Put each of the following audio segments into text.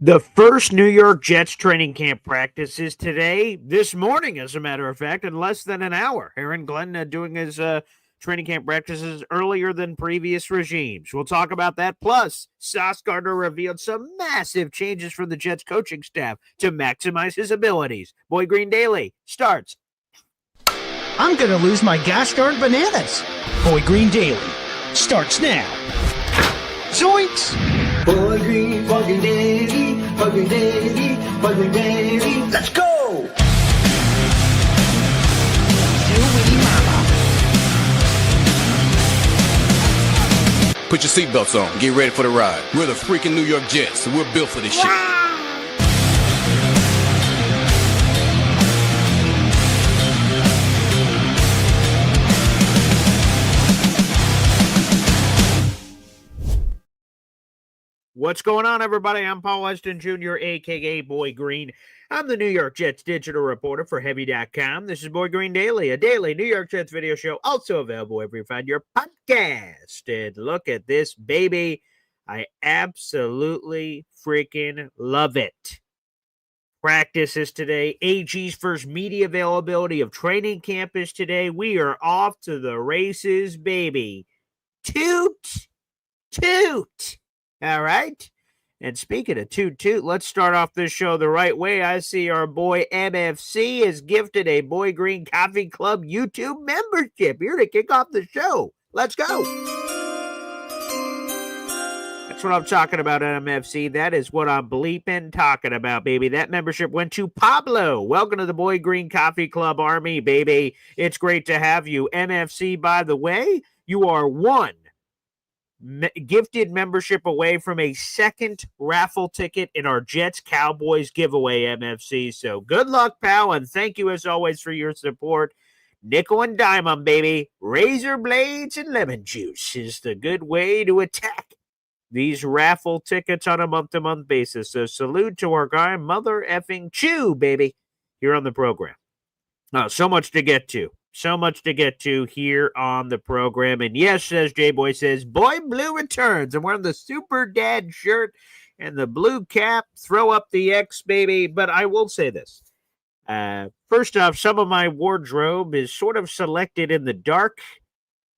The first New York Jets training camp practice is today, this morning, as a matter of fact, in less than an hour. Aaron Glenn doing his training camp practices earlier than previous regimes. We'll talk about that. Plus, Sauce Gardner revealed some massive changes for the Jets coaching staff to maximize his abilities. Boy Green Daily starts. I'm going to lose my gosh darn bananas. Boy Green Daily starts now. Zoinks! Boy Green Daily, Boy Green Daily, Boy Green Daily. Let's go! Put your seatbelts on. Get ready for the ride. We're the freaking New York Jets, so we're built for this shit. What's going on, everybody? I'm Paul Weston Jr., a.k.a. Boy Green. I'm the New York Jets digital reporter for Heavy.com. This is Boy Green Daily, a daily New York Jets video show, also available wherever you find your podcast. And look at this, baby. I absolutely freaking love it. Practice is today. AG's first media availability of training camp is today. We are off to the races, baby. Toot! Toot! All right. And speaking of toot, let's start off this show the right way. I see our boy MFC is gifted a Boy Green Coffee Club YouTube membership here to kick off the show. Let's go. That's what I'm talking about, MFC. That is what I'm bleeping talking about, baby. That membership went to Pablo. Welcome to the Boy Green Coffee Club Army, baby. It's great to have you. MFC, by the way, you are one gifted membership away from a second raffle ticket in our Jets Cowboys giveaway, MFC. So good luck, pal, and thank you as always for your support. Nickel and dime 'em, baby. Razor blades and lemon juice is the good way to attack these raffle tickets on a month-to-month basis. So salute to our guy, Mother Effing Chew, baby, here on the program. So much to get to. So much to get to here on the program. And yes, as J-Boy says, Boy Blue returns. I'm wearing the Super Dad shirt and the blue cap. Throw up the X, baby. But I will say this. First off, some of my wardrobe is sort of selected in the dark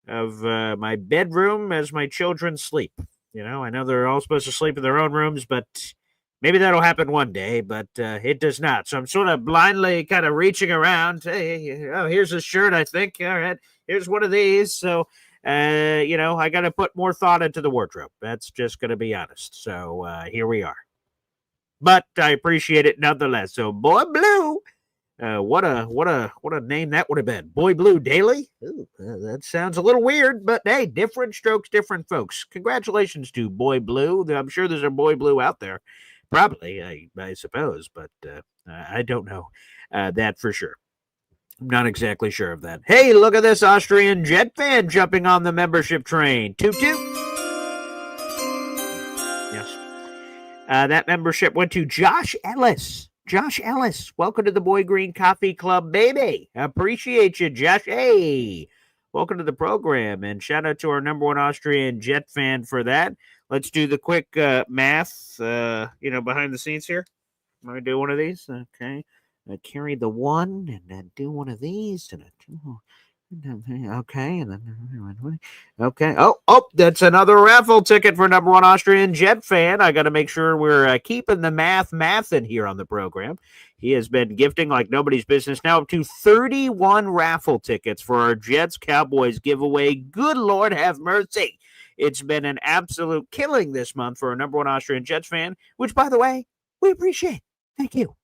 of my bedroom as my children sleep. You know, I know they're all supposed to sleep in their own rooms, but maybe that'll happen one day, but it does not. So I'm sort of blindly kind of reaching around. Hey, oh, here's a shirt, I think. All right, here's one of these. So, I got to put more thought into the wardrobe. That's just going to be honest. So here we are. But I appreciate it nonetheless. So Boy Blue, what a name that would have been. Boy Blue Daily. Ooh, that sounds a little weird, but hey, different strokes, different folks. Congratulations to Boy Blue. I'm sure there's a Boy Blue out there. Probably, I suppose, but I don't know that for sure. I'm not exactly sure of that. Hey, look at this Austrian Jet fan jumping on the membership train. Toot toot. Yes. That membership went to Josh Ellis. Josh Ellis, welcome to the Boy Green Coffee Club, baby. Appreciate you, Josh. Hey, welcome to the program, and shout out to our number one Austrian Jet fan for that. Let's do the quick math, behind the scenes here. I'm going to do one of these. Okay. I carry the one and then do one of these. And okay. And then, okay. Oh, that's another raffle ticket for number one Austrian Jet fan. I got to make sure we're keeping the math in here on the program. He has been gifting like nobody's business now up to 31 raffle tickets for our Jets Cowboys giveaway. Good Lord have mercy. It's been an absolute killing this month for our number one Austrian Jets fan, which, by the way, we appreciate. Thank you.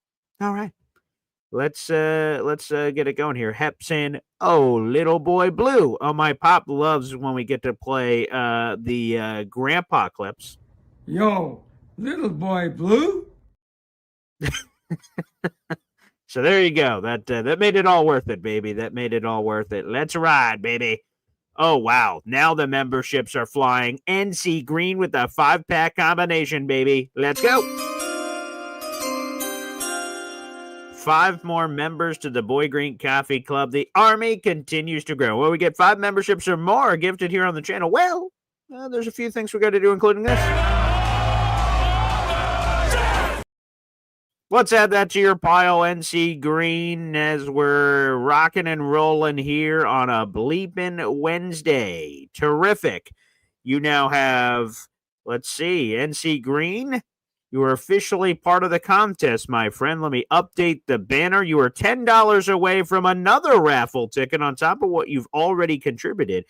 All right. Let's get it going here. Hep saying, oh, little boy blue. Oh, my pop loves when we get to play the grandpa clips. Yo, little boy blue? So there you go. That made it all worth it, baby. That made it all worth it. Let's ride, baby. Oh, wow. Now the memberships are flying. NC Green with a 5-pack combination, baby. Let's go. 5 more members to the Boy Green Coffee Club. The Army continues to grow. Will we get 5 memberships or more gifted here on the channel? Well, there's a few things we got to do, including this. Let's add that to your pile, NC Green, as we're rocking and rolling here on a bleeping Wednesday. Terrific. You now have, let's see, NC Green. You are officially part of the contest, my friend. Let me update the banner. You are $10 away from another raffle ticket on top of what you've already contributed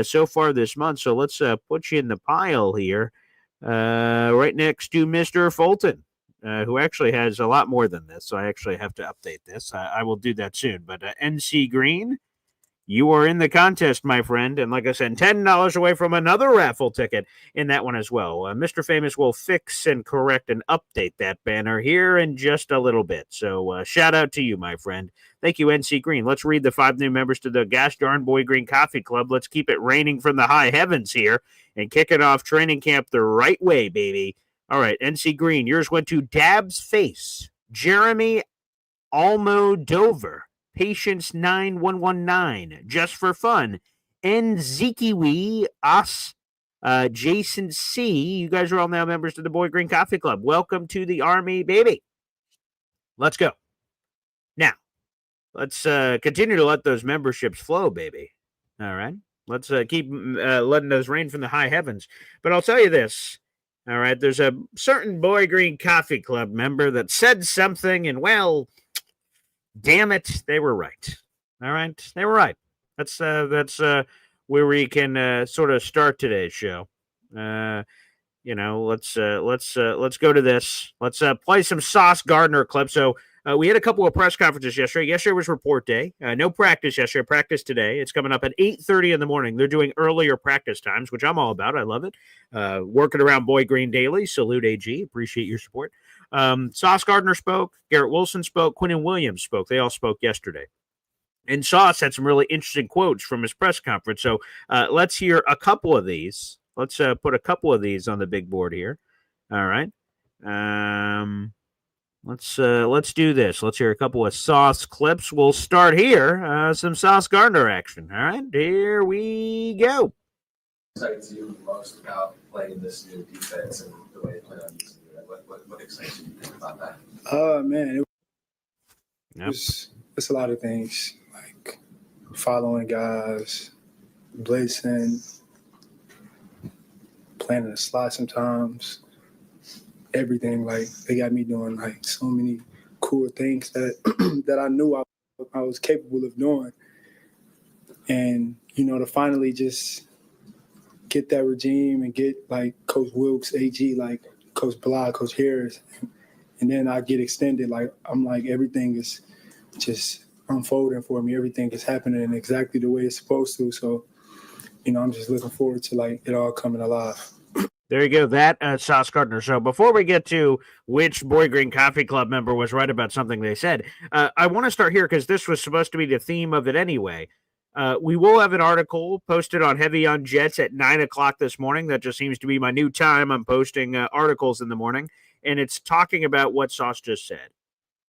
so far this month. So let's put you in the pile here, right next to Mr. Fulton. Who actually has a lot more than this, so I actually have to update this. I will do that soon. But NC Green, you are in the contest, my friend. And like I said, $10 away from another raffle ticket in that one as well. Mr. Famous will fix and correct and update that banner here in just a little bit. So shout out to you, my friend. Thank you, NC Green. Let's read the 5 new members to the Gosh Darn Boy Green Coffee Club. Let's keep it raining from the high heavens here and kick it off training camp the right way, baby. All right, NC Green, yours went to Dab's Face, Jeremy Almodover, Patience 9119, Just for Fun, Nzikiwi Us, Jason C. You guys are all now members of the Boy Green Coffee Club. Welcome to the Army, baby. Let's go. Now, let's continue to let those memberships flow, baby. All right, let's keep letting those rain from the high heavens. But I'll tell you this. All right, there's a certain Boy Green Coffee Club member that said something, and well, damn it, they were right. All right, they were right. That's where we can sort of start today's show. Let's go to this. Let's play some Sauce Gardner clips. So we had a couple of press conferences yesterday. Yesterday was report day. No practice yesterday. Practice today. It's coming up at 8:30 in the morning. They're doing earlier practice times, which I'm all about. I love it. Working around Boy Green daily. Salute, AG. Appreciate your support. Sauce Gardner spoke. Garrett Wilson spoke. Quinnen Williams spoke. They all spoke yesterday. And Sauce had some really interesting quotes from his press conference. So let's hear a couple of these. Let's put a couple of these on the big board here. All right. Let's do this. Let's hear a couple of Sauce clips. We'll start here. Some Sauce Gardner action. All right, here we go. Excites you most about playing this new defense and the way they plan on using it? What excites you about that? Man, it's a lot of things, like following guys, blitzing, playing in the slot sometimes. Everything, like they got me doing like so many cool things that that I knew I was capable of doing, and to finally just get that regime and get like Coach Wilkes, AG, like Coach Blah, Coach Harris, and then I get extended. Like I'm like everything is just unfolding for me. Everything is happening exactly the way it's supposed to. So I'm just looking forward to like it all coming alive. There you go, that Sauce Gardner. So before we get to which Boy Green Coffee Club member was right about something they said, I want to start here because this was supposed to be the theme of it anyway. We will have an article posted on Heavy on Jets at 9 o'clock this morning. That just seems to be my new time. I'm posting articles in the morning, and it's talking about what Sauce just said.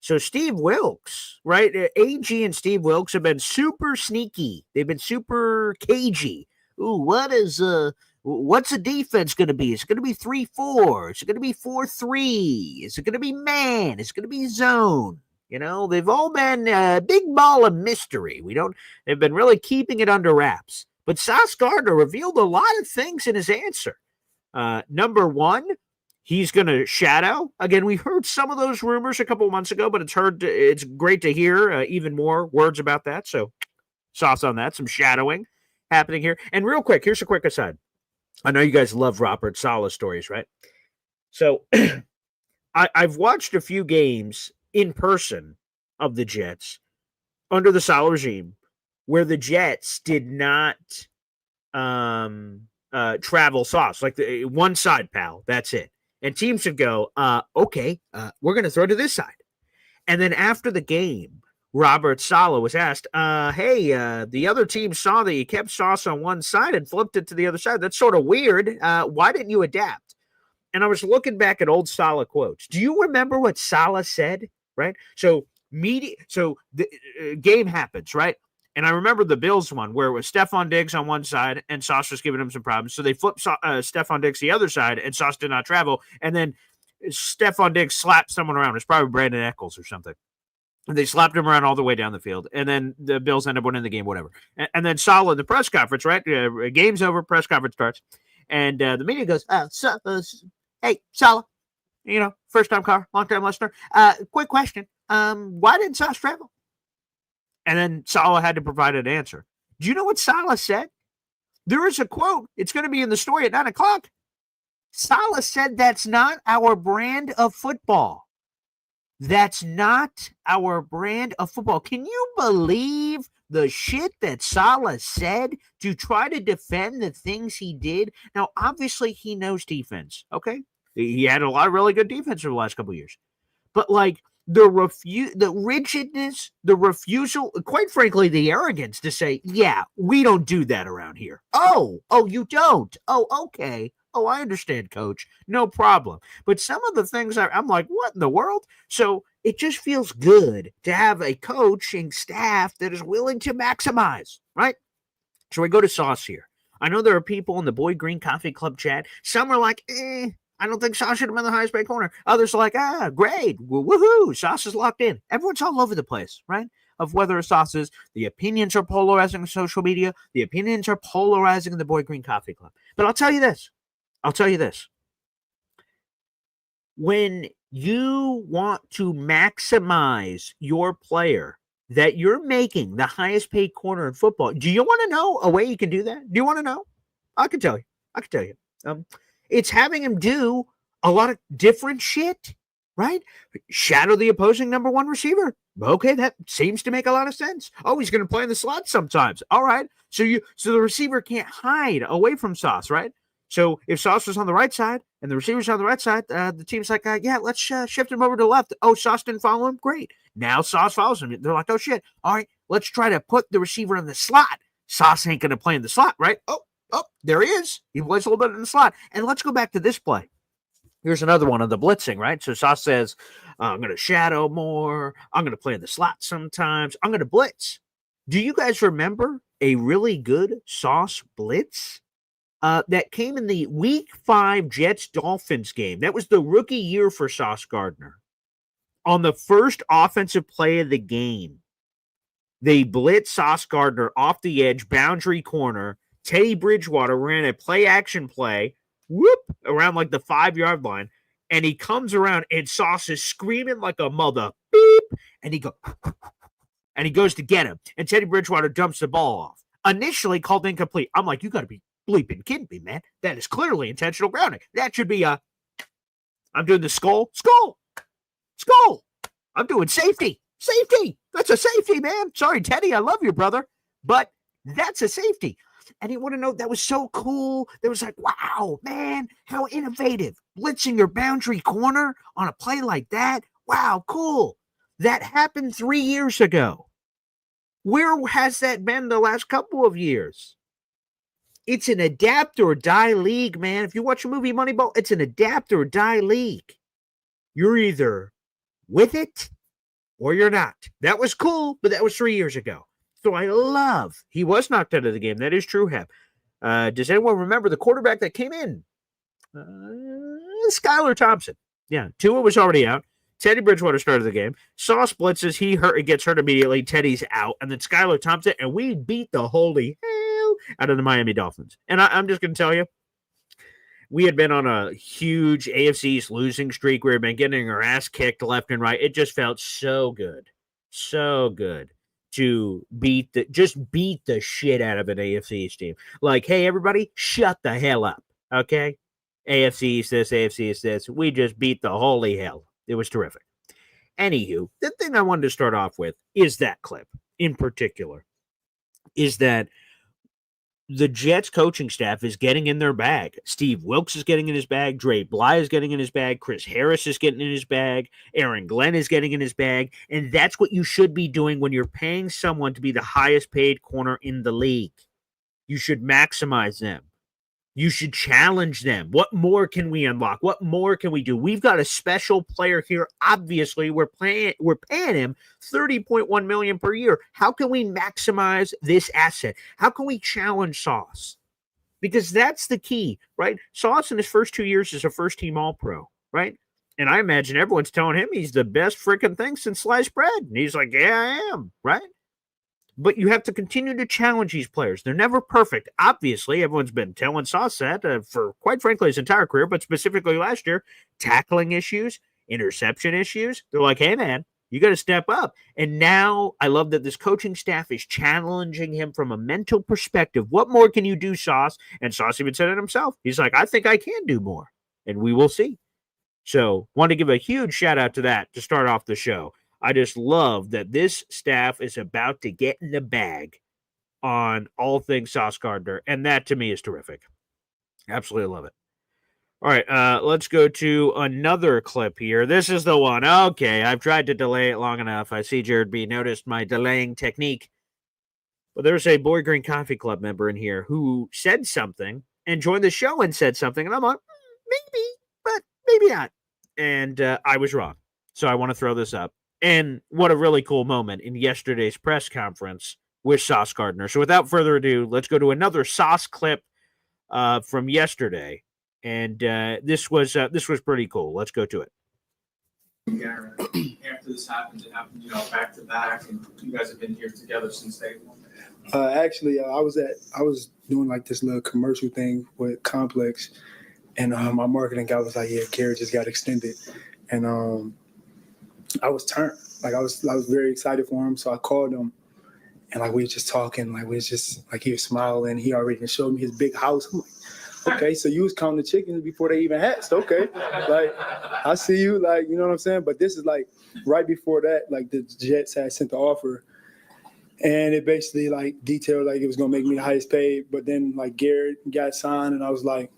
So Steve Wilkes, right? AG and Steve Wilkes have been super sneaky. They've been super cagey. Ooh, what's the defense going to be? Is it going to be 3-4? Is it going to be 4-3? Is it going to be man? Is it going to be zone? They've all been a big ball of mystery. They've been really keeping it under wraps. But Sauce Gardner revealed a lot of things in his answer. Number one, he's going to shadow. Again, we heard some of those rumors a couple of months ago, but it's great to hear even more words about that. So Sauce on that, some shadowing happening here. And real quick, here's a quick aside. I know you guys love Robert Saleh stories, right? So I've watched a few games in person of the Jets under the Saleh regime where the Jets did not travel Sauce, like the one side, pal, that's it. And teams would go, okay, we're going to throw to this side. And then after the game, Robert Saleh was asked, hey, the other team saw that you kept Sauce on one side and flipped it to the other side. That's sort of weird. Why didn't you adapt? And I was looking back at old Saleh quotes. Do you remember what Saleh said? Right? So the game happens, right? And I remember the Bills one where it was Stephon Diggs on one side and Sauce was giving him some problems. So they flipped Stephon Diggs the other side and Sauce did not travel. And then Stephon Diggs slapped someone around. It's probably Brandon Eccles or something. And they slapped him around all the way down the field. And then the Bills end up winning the game, whatever. And then Saleh in the press conference, right? Game's over, press conference starts. And the media goes, hey, Saleh, first-time caller, long-time listener. Quick question. Why didn't Sauce travel? And then Saleh had to provide an answer. Do you know what Saleh said? There is a quote. It's going to be in the story at 9 o'clock. Saleh said that's not our brand of football. That's not our brand of football. Can you believe the shit that Saleh said to try to defend the things he did? Now, obviously, he knows defense, okay? He had a lot of really good defense over the last couple of years. But, like, the rigidness, the refusal, quite frankly, the arrogance to say, yeah, we don't do that around here. Oh, you don't? Oh, okay. Oh, I understand, coach. No problem. But some of the things I'm like, what in the world? So it just feels good to have a coaching staff that is willing to maximize, right? So we go to Sauce here. I know there are people in the Boy Green Coffee Club chat. Some are like, I don't think Sauce should have been the highest paid corner. Others are like, great. Woohoo. Sauce is locked in. Everyone's all over the place, right? Of whether Sauce is. The opinions are polarizing on social media. The opinions are polarizing in the Boy Green Coffee Club. But I'll tell you this. When you want to maximize your player that you're making the highest paid corner in football, do you want to know a way you can do that? Do you want to know? I can tell you. It's having him do a lot of different shit, right? Shadow the opposing number one receiver. Okay, that seems to make a lot of sense. Oh, he's going to play in the slot sometimes. All right. So the receiver can't hide away from Sauce, right? So if Sauce was on the right side and the receiver's on the right side, the team's like, yeah, let's shift him over to the left. Oh, Sauce didn't follow him? Great. Now Sauce follows him. They're like, oh, shit. All right, let's try to put the receiver in the slot. Sauce ain't going to play in the slot, right? Oh, there he is. He plays a little bit in the slot. And let's go back to this play. Here's another one of the blitzing, right? So Sauce says, I'm going to shadow more. I'm going to play in the slot sometimes. I'm going to blitz. Do you guys remember a really good Sauce blitz? That came in the Week 5 Jets-Dolphins game. That was the rookie year for Sauce Gardner. On the first offensive play of the game, they blitz Sauce Gardner off the edge, boundary corner. Teddy Bridgewater ran a play-action play, around like the 5-yard line, and he comes around, and Sauce is screaming like a mother, beep, and he goes to get him, and Teddy Bridgewater dumps the ball off. Initially called incomplete. I'm like, you got to be bleeping kidding me, man. That is clearly intentional grounding. That should be I'm doing the skull. I'm doing safety. That's a safety, man. Sorry, Teddy. I love you, brother. But that's a safety. And you want to know, that was so cool. There was like, wow, man, how innovative. Blitzing your boundary corner on a play like that. Wow, cool. That happened 3 years ago. Where has that been the last couple of years? It's an adapt or die league, man. If you watch the movie Moneyball, it's an adapt or die league. You're either with it or you're not. That was cool, but that was 3 years ago. So he was knocked out of the game. That is true, Hep. Does anyone remember the quarterback that came in? Skylar Thompson. Yeah, Tua was already out. Teddy Bridgewater started the game. Sauce blitzes. He gets hurt immediately. Teddy's out. And then Skylar Thompson, and we beat the holy hell out of the Miami Dolphins. And I'm just going to tell you, we had been on a huge AFC East losing streak. We had been getting our ass kicked left and right. It just felt so good to beat the shit out of an AFC East team. Like, hey, everybody, shut the hell up, okay? AFC East this, AFC East this. We just beat the holy hell. It was terrific. Anywho, the thing I wanted to start off with is that clip in particular, is that the Jets coaching staff is getting in their bag. Steve Wilkes is getting in his bag. Dre Bly is getting in his bag. Chris Harris is getting in his bag. Aaron Glenn is getting in his bag. And that's what you should be doing when you're paying someone to be the highest paid corner in the league. You should maximize them. You should challenge them. What more can we unlock? What more can we do? We've got a special player here. Obviously, we're paying him $30.1 million per year. How can we maximize this asset? How can we challenge Sauce? Because that's the key, right? Sauce in his first 2 years is a first-team All-Pro, right? And I imagine everyone's telling him he's the best freaking thing since sliced bread. And he's like, yeah, I am, right? But you have to continue to challenge these players. They're never perfect. Obviously, everyone's been telling Sauce that for, quite frankly, his entire career, but specifically last year, tackling issues, interception issues. They're like, hey, man, you got to step up. And now I love that this coaching staff is challenging him from a mental perspective. What more can you do, Sauce? And Sauce even said it himself. He's like, I think I can do more. And we will see. So want to give a huge shout out to that to start off the show. I just love that this staff is about to get in the bag on all things Sauce Gardner, and that to me is terrific. Absolutely love it. All right, let's go to another clip here. This is the one. Okay, I've tried to delay it long enough. I see Jared B noticed my delaying technique. But there's a Boy Green Coffee Club member in here who said something and joined the show and said something, and I'm like, maybe, but maybe not. And I was wrong. So I want to throw this up. And what a really cool moment in yesterday's press conference with Sauce Gardner. So without further ado, let's go to another Sauce clip from yesterday. And this was pretty cool. Let's go to it. Garrett, after this happens, it happened, back to back, and you guys have been here together since day one. Actually, I was doing like this little commercial thing with Complex, and my marketing guy was like, "Yeah, Garrett just got extended," and I was turned. Like I was very excited for him, so I called him, and like we were just talking, like we was just like he was smiling. He already showed me his big house. I'm like, okay, so you was counting the chickens before they even hatched. Okay, like I see you, like you know what I'm saying. But this is like right before that, like the Jets had sent the offer, and it basically like detailed like it was gonna make me the highest paid. But then like Garrett got signed, and I was like,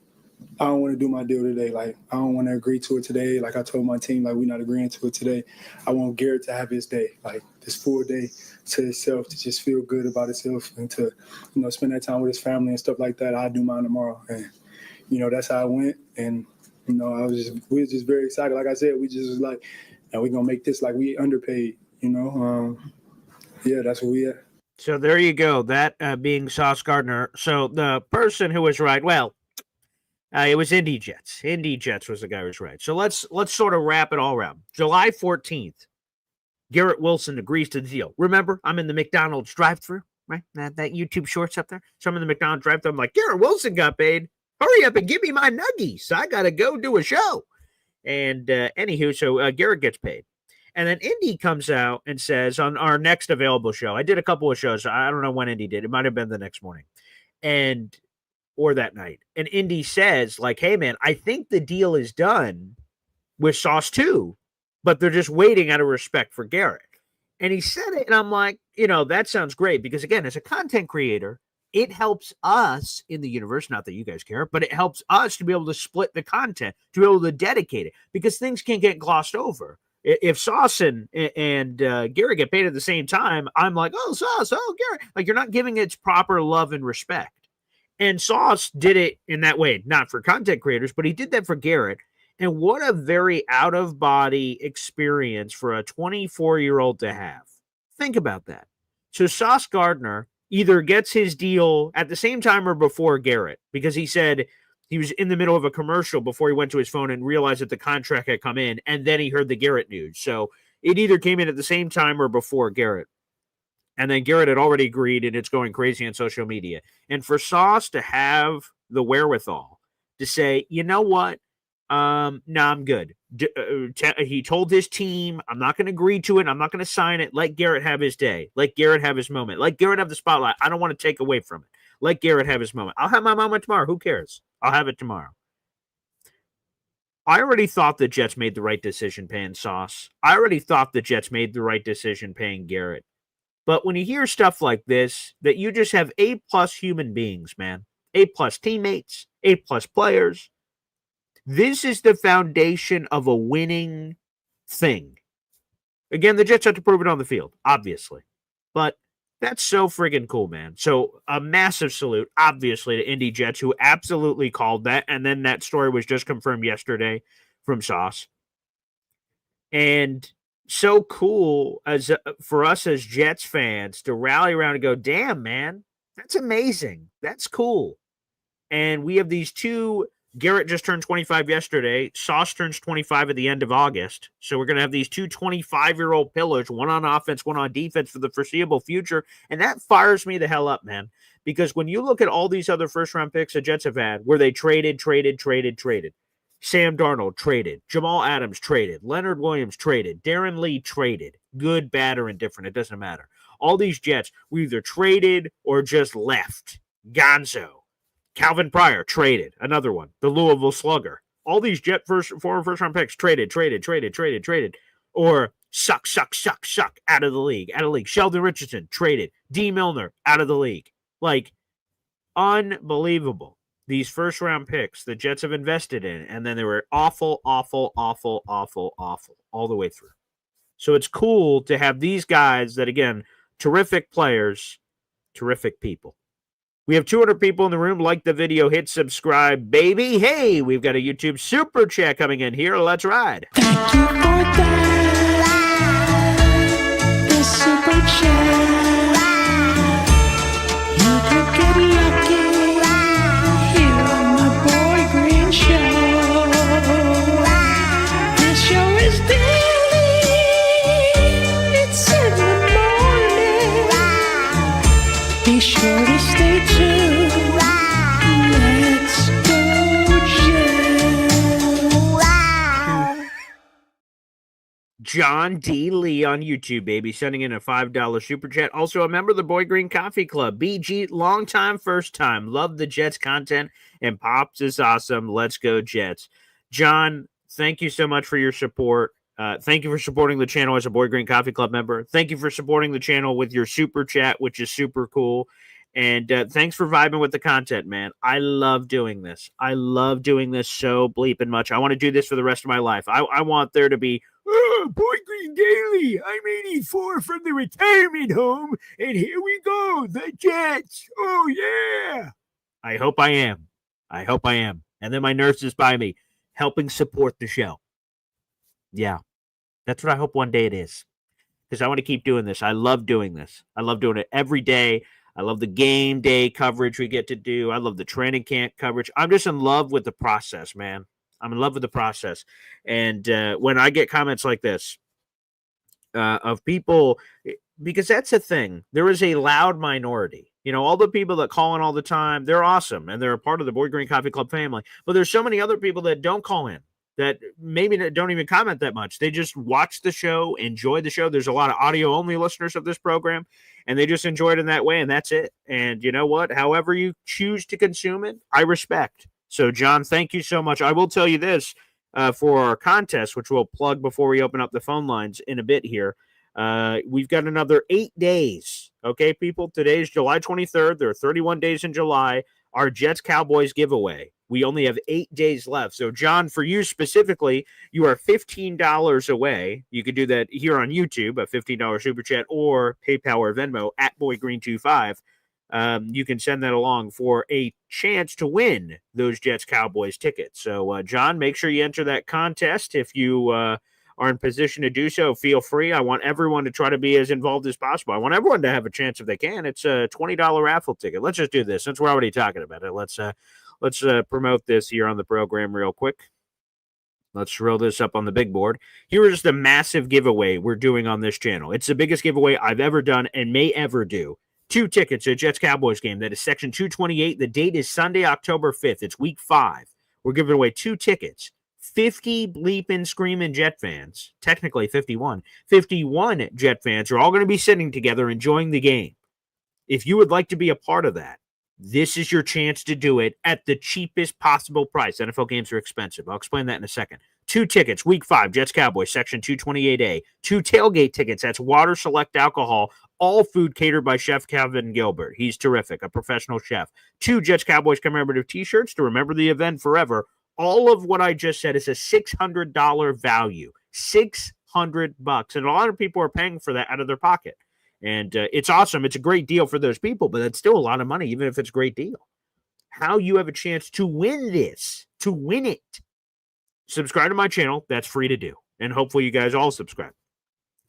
I don't want to do my deal today. Like, I don't want to agree to it today. Like I told my team, like, we're not agreeing to it today. I want Garrett to have his day, like this full day to himself, to just feel good about himself and to, spend that time with his family and stuff like that. I'll do mine tomorrow. And, that's how I went. And, we were just very excited. Like I said, we just was like, we're going to make this like we underpaid, Yeah, that's where we at. So there you go. That being Sauce Gardner. So the person who was right, well, it was Indy Jets. Indy Jets was the guy who was right. So let's sort of wrap it all around. July 14th, Garrett Wilson agrees to the deal. Remember, I'm in the McDonald's drive-thru, right? That YouTube shorts up there. So I'm in the McDonald's drive-thru. I'm like, Garrett Wilson got paid. Hurry up and give me my nuggies. I got to go do a show. And anywho, so Garrett gets paid. And then Indy comes out and says on our next available show, I did a couple of shows. I don't know when Indy did. It might have been the next morning. Or that night. And Indy says, like, hey, man, I think the deal is done with Sauce too, but they're just waiting out of respect for Garrett. And he said it, and I'm like, that sounds great because, again, as a content creator, it helps us in the universe, not that you guys care, but it helps us to be able to split the content, to be able to dedicate it because things can get glossed over. If Sauce and Garrett get paid at the same time, I'm like, oh, Sauce, oh, Garrett. Like, you're not giving it its proper love and respect. And Sauce did it in that way, not for content creators, but he did that for Garrett. And what a very out-of-body experience for a 24-year-old to have. Think about that. So Sauce Gardner either gets his deal at the same time or before Garrett, because he said he was in the middle of a commercial before he went to his phone and realized that the contract had come in, and then he heard the Garrett news. So it either came in at the same time or before Garrett. And then Garrett had already agreed, and it's going crazy on social media. And for Sauce to have the wherewithal to say, you know what? No, I'm good. He told his team, I'm not going to agree to it. I'm not going to sign it. Let Garrett have his day. Let Garrett have his moment. Let Garrett have the spotlight. I don't want to take away from it. Let Garrett have his moment. I'll have my moment tomorrow. Who cares? I'll have it tomorrow. I already thought the Jets made the right decision paying Sauce. I already thought the Jets made the right decision paying Garrett. But when you hear stuff like this, that you just have A+ human beings, man, A+ teammates, A+ players, this is the foundation of a winning thing. Again, the Jets have to prove it on the field, obviously. But that's so friggin' cool, man. So a massive salute, obviously, to Indy Jets, who absolutely called that. And then that story was just confirmed yesterday from Sauce. And so cool as for us as Jets fans to rally around and go, damn, man, that's amazing. That's cool. And we have these two Garrett just turned 25 yesterday. Sauce turns 25 at the end of August. So we're going to have these two 25-year-old pillars, one on offense, one on defense for the foreseeable future. And that fires me the hell up, man. Because when you look at all these other first-round picks the Jets have had, where they traded. Sam Darnold traded. Jamal Adams traded. Leonard Williams traded. Darren Lee traded. Good, bad, or indifferent. It doesn't matter. All these Jets were either traded or just left. Gonzo. Calvin Pryor traded. Another one. The Louisville Slugger. All these Jet former first-round picks traded. Or suck. Out of the league. Sheldon Richardson traded. D. Milner out of the league. Like, unbelievable. These first-round picks the Jets have invested in, and then they were awful all the way through. So it's cool to have these guys that, again, terrific players, terrific people. We have 200 people in the room. Like the video, hit subscribe, baby. Hey, we've got a YouTube super chat coming in here. Let's ride. Thank you for that. The super chat. You could get lucky here on the Boy Green Show. This show is daily. It's in the morning. Be sure to stay tuned. Let's go, Jets. John D. Lee on YouTube, baby, sending in a $5 super chat. Also a member of the Boy Green Coffee Club. BG, long time, first time. Love the Jets content, and Pops is awesome. Let's go, Jets. John, thank you so much for your support. Thank you for supporting the channel as a Boy Green Coffee Club member. Thank you for supporting the channel with your super chat, which is super cool. And thanks for vibing with the content, man. I love doing this. I love doing this so bleeping much. I want to do this for the rest of my life. I want there to be, Boy Green Daily. I'm 84 from the retirement home, and here we go, the Jets. Oh, yeah. I hope I am. And then my nurse is by me, helping support the show. Yeah, that's what I hope one day it is, because I want to keep doing this. I love doing this. I love doing it every day. I love the game day coverage we get to do. I love the training camp coverage. I'm just in love with the process, man. I'm in love with the process. And when I get comments like this of people, because that's the thing, there is a loud minority. You know, all the people that call in all the time, they're awesome, and they're a part of the Boy Green Coffee Club family. But there's so many other people that don't call in, that maybe don't even comment that much. They just watch the show, enjoy the show. There's a lot of audio-only listeners of this program, and they just enjoy it in that way, and that's it. And you know what? However you choose to consume it, I respect. So, John, thank you so much. I will tell you this for our contest, which we'll plug before we open up the phone lines in a bit here. We've got another 8 days. Okay, people? Today is July 23rd. There are 31 days in July. Our Jets-Cowboys giveaway. We only have 8 days left. So, John, for you specifically, you are $15 away. You could do that here on YouTube, a $15 super chat, or PayPal or Venmo at BoyGreen25. You can send that along for a chance to win those Jets-Cowboys tickets. So, John, make sure you enter that contest. If you are in position to do so, feel free. I want everyone to try to be as involved as possible. I want everyone to have a chance if they can. It's a $20 raffle ticket. Let's just do this since we're already talking about it. Let's promote this here on the program real quick. Let's throw this up on the big board. Here is the massive giveaway we're doing on this channel. It's the biggest giveaway I've ever done and may ever do. 2 tickets to a Jets-Cowboys game. That is section 228. The date is Sunday, October 5th. It's week 5. We're giving away 2 tickets. 50 bleeping screaming Jet fans, technically 51 Jet fans are all going to be sitting together enjoying the game. If you would like to be a part of that, this is your chance to do it at the cheapest possible price. NFL games are expensive. I'll explain that in a second. 2 tickets, week 5, Jets-Cowboys, section 228A. 2 tailgate tickets. That's water, select alcohol, all food catered by Chef Calvin Gilbert. He's terrific, a professional chef. 2 Jets-Cowboys commemorative t-shirts to remember the event forever. All of what I just said is a $600 value. $600. And a lot of people are paying for that out of their pocket. And it's awesome. It's a great deal for those people, but it's still a lot of money, even if it's a great deal. How you have a chance to win this, to win it. Subscribe to my channel. That's free to do. And hopefully you guys all subscribe.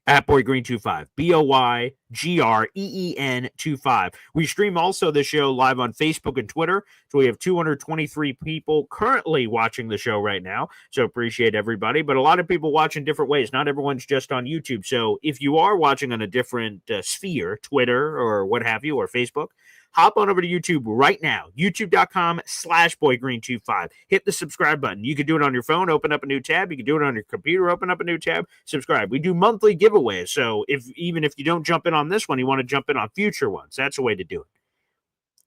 At BoyGreen25, BoyGreen25. We stream also the show live on Facebook and Twitter. So we have 223 people currently watching the show right now. So appreciate everybody. But a lot of people watch in different ways. Not everyone's just on YouTube. So if you are watching on a different sphere, Twitter or what have you, or Facebook, hop on over to YouTube right now, youtube.com/BoyGreen25. Hit the subscribe button. You can do it on your phone, open up a new tab. You can do it on your computer, open up a new tab, subscribe. We do monthly giveaways. So even if you don't jump in on this one, you want to jump in on future ones, that's a way to do it.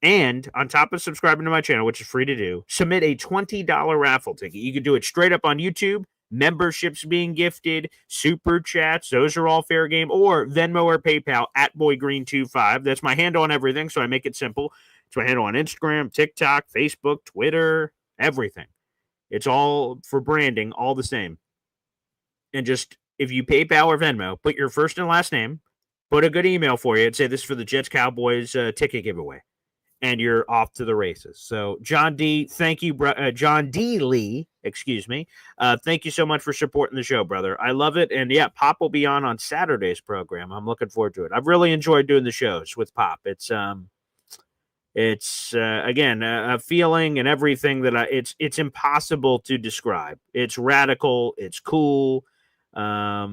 And on top of subscribing to my channel, which is free to do, submit a $20 raffle ticket. You can do it straight up on YouTube. Memberships being gifted, super chats, those are all fair game, or Venmo or PayPal at BoyGreen25. That's my handle on everything, so I make it simple. It's my handle on Instagram, TikTok, Facebook, Twitter, everything. It's all for branding, all the same. And just, if you PayPal or Venmo, put your first and last name, put a good email for you, and say this is for the Jets Cowboys ticket giveaway. And you're off to the races. So, John D., thank you, John D. Lee, excuse me. Thank you so much for supporting the show, brother. I love it. And yeah, Pop will be on Saturday's program. I'm looking forward to it. I've really enjoyed doing the shows with Pop. It's again, a feeling and everything that it's impossible to describe. It's radical. It's cool. Not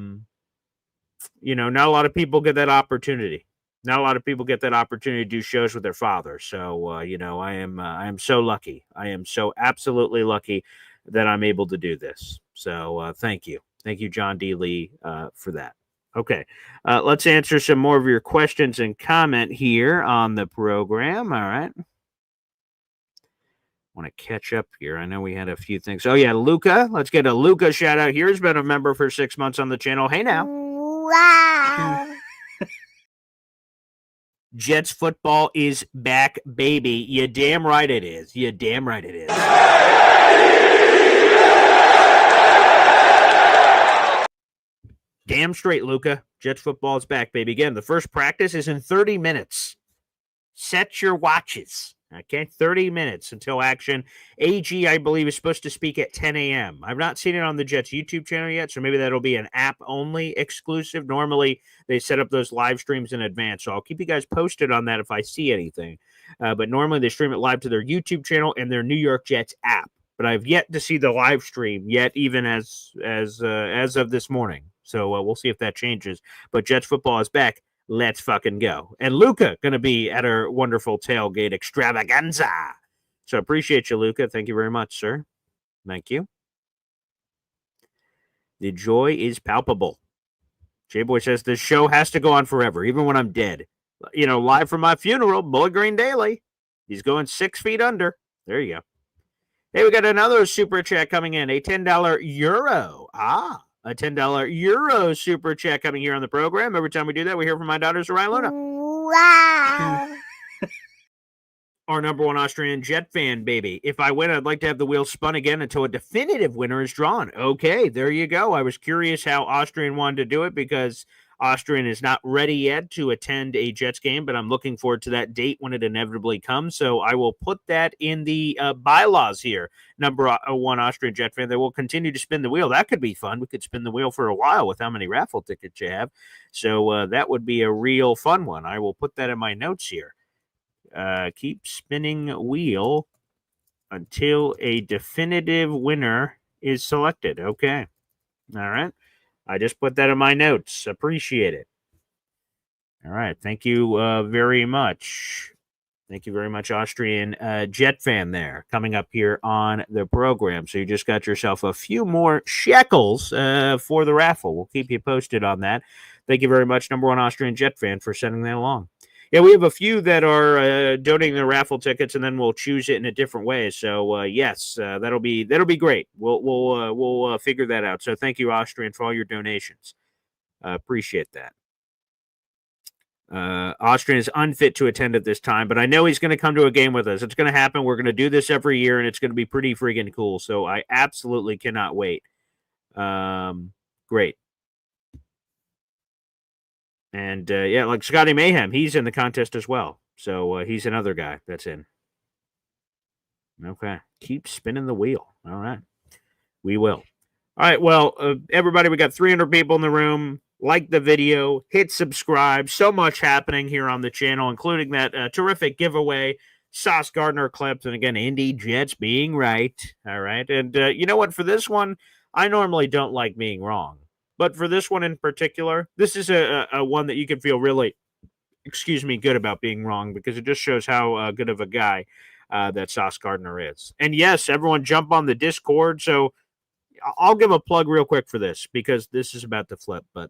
a lot of people get that opportunity. Not a lot of people get that opportunity to do shows with their father. So, I am so lucky. I am so absolutely lucky that I'm able to do this. So, thank you. Thank you, John D. Lee, for that. Okay. Let's answer some more of your questions and comment here on the program. All right. Want to catch up here. I know we had a few things. Oh, yeah, Luca. Let's get a Luca shout out here. He's been a member for 6 months on the channel. Hey, now. Wow. Jets football is back, baby. You damn right it is. You damn right it is. Damn straight, Luca. Jets football is back, baby. Again, the first practice is in 30 minutes. Set your watches. Okay, 30 minutes until action. AG, I believe, is supposed to speak at 10 a.m. I've not seen it on the Jets YouTube channel yet, so maybe that'll be an app-only exclusive. Normally, they set up those live streams in advance, so I'll keep you guys posted on that if I see anything. But normally, they stream it live to their YouTube channel and their New York Jets app. But I've yet to see the live stream yet, even as of this morning. So we'll see if that changes. But Jets football is back. Let's fucking go. And Luca going to be at our wonderful tailgate extravaganza. So appreciate you, Luca. Thank you very much, sir. Thank you. The joy is palpable. J-Boy says, this show has to go on forever, even when I'm dead. Live from my funeral, Boy Green Daily. He's going 6 feet under. There you go. Hey, we got another super chat coming in. A $10 euro. A $10 euro super chat coming here on the program. Every time we do that, we hear from my daughter, Sarai Luna. Wow. Our number one Austrian Jet fan, baby. If I win, I'd like to have the wheel spun again until a definitive winner is drawn. Okay, there you go. I was curious how Austrian wanted to do it because Austrian is not ready yet to attend a Jets game, but I'm looking forward to that date when it inevitably comes. So I will put that in the bylaws here. Number one Austrian Jet fan, they will continue to spin the wheel. That could be fun. We could spin the wheel for a while with how many raffle tickets you have. So that would be a real fun one. I will put that in my notes here. Keep spinning wheel until a definitive winner is selected. Okay. All right. I just put that in my notes. Appreciate it. All right. Thank you very much. Thank you very much, Austrian Jet fan there, coming up here on the program. So you just got yourself a few more shekels for the raffle. We'll keep you posted on that. Thank you very much, number one Austrian Jet fan, for sending that along. Yeah, we have a few that are donating the raffle tickets, and then we'll choose it in a different way. So yes, that'll be great. We'll figure that out. So thank you, Austrian, for all your donations. Appreciate that. Austrian is unfit to attend at this time, but I know he's going to come to a game with us. It's going to happen. We're going to do this every year, and it's going to be pretty freaking cool. So I absolutely cannot wait. Great. And, yeah, like Scotty Mayhem, he's in the contest as well. So he's another guy that's in. Okay. Keep spinning the wheel. All right. We will. All right. Well, everybody, we got 300 people in the room. like the video, hit subscribe. So much happening here on the channel, including that terrific giveaway, Sauce Gardner clips, and again, Indy Jets being right. All right. And you know what? For this one, I normally don't like being wrong. But for this one in particular, this is a one that you can feel really, good about being wrong, because it just shows how good of a guy that Sauce Gardner is. And yes, everyone jump on the Discord. So I'll give a plug real quick for this, because this is about to flip. But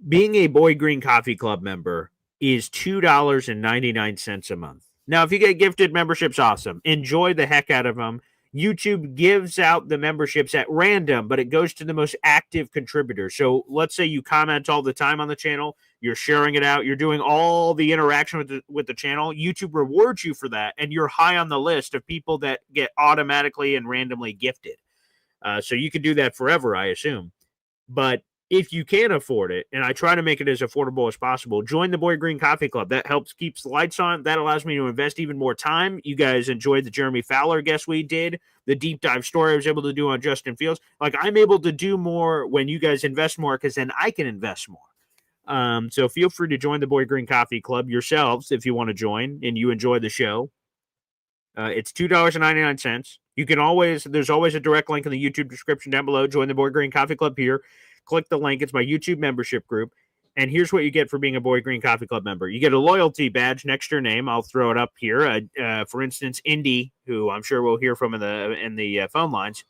being a Boy Green Coffee Club member is $2.99 a month. Now, if you get gifted memberships, awesome. Enjoy the heck out of them. YouTube gives out the memberships at random, but it goes to the most active contributors. So let's say you comment all the time on the channel, you're sharing it out, you're doing all the interaction with the channel. YouTube rewards you for that, and you're high on the list of people that get automatically and randomly gifted. So you can do that forever, I assume. But if you can't afford it, and I try to make it as affordable as possible, join the Boy Green Coffee Club. That helps keeps the lights on. That allows me to invest even more time. You guys enjoyed the Jeremy Fowler guest we did, the deep dive story I was able to do on Justin Fields. Like, I'm able to do more when you guys invest more, because then I can invest more. So feel free to join the Boy Green Coffee Club yourselves if you want to join and you enjoy the show. It's $2.99. You can there's always a direct link in the YouTube description down below. Join the Boy Green Coffee Club here. Click the link. It's my YouTube membership group. And here's what you get for being a Boy Green Coffee Club member. You get a loyalty badge next to your name. I'll throw it up here. For instance, Indy, who I'm sure we'll hear from in the phone lines.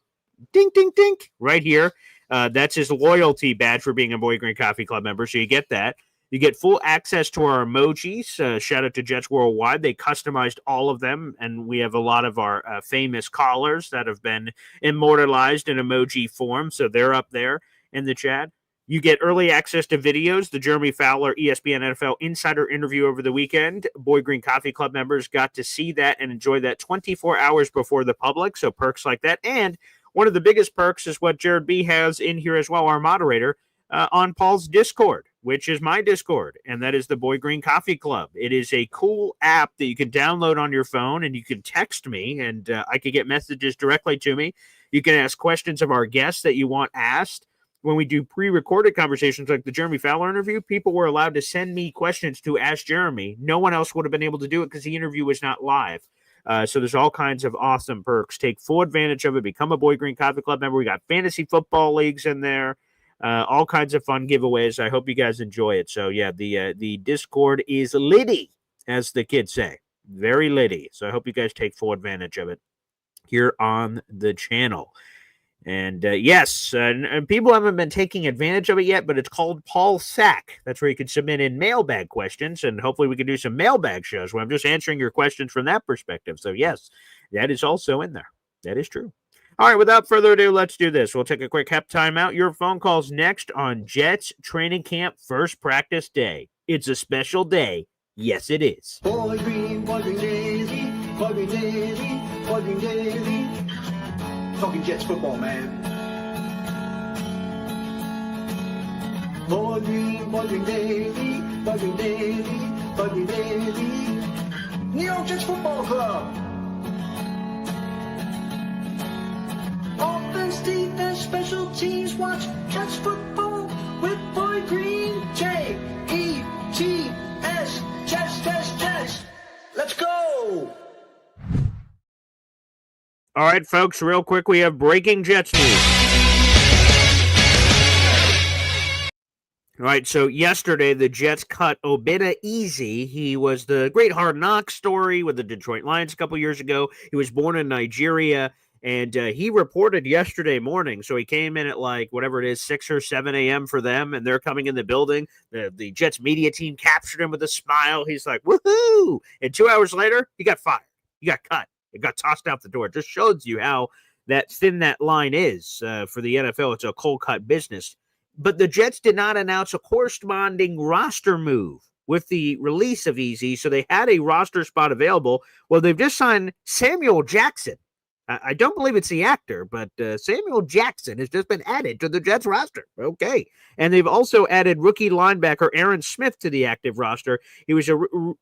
Ding, ding, ding. Right here. That's his loyalty badge for being a Boy Green Coffee Club member. So you get that. You get full access to our emojis. Shout out to Jets Worldwide. They customized all of them, and we have a lot of our famous callers that have been immortalized in emoji form, so they're up there in the chat. You get early access to videos, the Jeremy Fowler ESPN NFL Insider interview over the weekend. Boy Green Coffee Club members got to see that and enjoy that 24 hours before the public, so perks like that. And one of the biggest perks is what Jared B. has in here as well, our moderator, on Paul's Discord, which is my Discord, and that is the Boy Green Coffee Club. It is a cool app that you can download on your phone, and you can text me, and I can get messages directly to me. You can ask questions of our guests that you want asked. When we do pre-recorded conversations like the Jeremy Fowler interview, people were allowed to send me questions to ask Jeremy. No one else would have been able to do it because the interview was not live. So there's all kinds of awesome perks. Take full advantage of it. Become a Boy Green Coffee Club member. We got fantasy football leagues in there. All kinds of fun giveaways. I hope you guys enjoy it. So, yeah, the Discord is litty, as the kids say. Very litty. So I hope you guys take full advantage of it here on the channel. And yes, and people haven't been taking advantage of it yet, but it's called Paul Sack. That's where you can submit in mailbag questions, and hopefully we can do some mailbag shows where I'm just answering your questions from that perspective. So yes, that is also in there. That is true. All right, without further ado, let's do this. We'll take a quick hep timeout. Your phone calls next on Jets training camp first practice day. It's a special day. Yes, it is. Boy Green Daily, Boy Green Daily, Boy Green Daily. Talking Jets football, man. Boy Green Daily, Boy Green Daily, Boy Green Daily. New York Jets Football Club. Offense, defense, special teams, watch Jets football with Boy Green. J-E-T-S, Jets. Let's go. All right, folks, real quick, we have breaking Jets news. All right, so yesterday the Jets cut Obita Easy. He was the great Hard Knocks story with the Detroit Lions a couple years ago. He was born in Nigeria, and he reported yesterday morning. So he came in at like whatever it is, 6 or 7 a.m. for them, and they're coming in the building. The Jets media team captured him with a smile. He's like, woohoo! And 2 hours later, he got fired. He got cut. It got tossed out the door. It just shows you how thin that line is for the NFL. It's a cold-cut business. But the Jets did not announce a corresponding roster move with the release of Easy, so they had a roster spot available. Well, they've just signed Samuel Jackson. I don't believe it's the actor, but Samuel Jackson has just been added to the Jets roster. Okay. And they've also added rookie linebacker Aaron Smith to the active roster. He was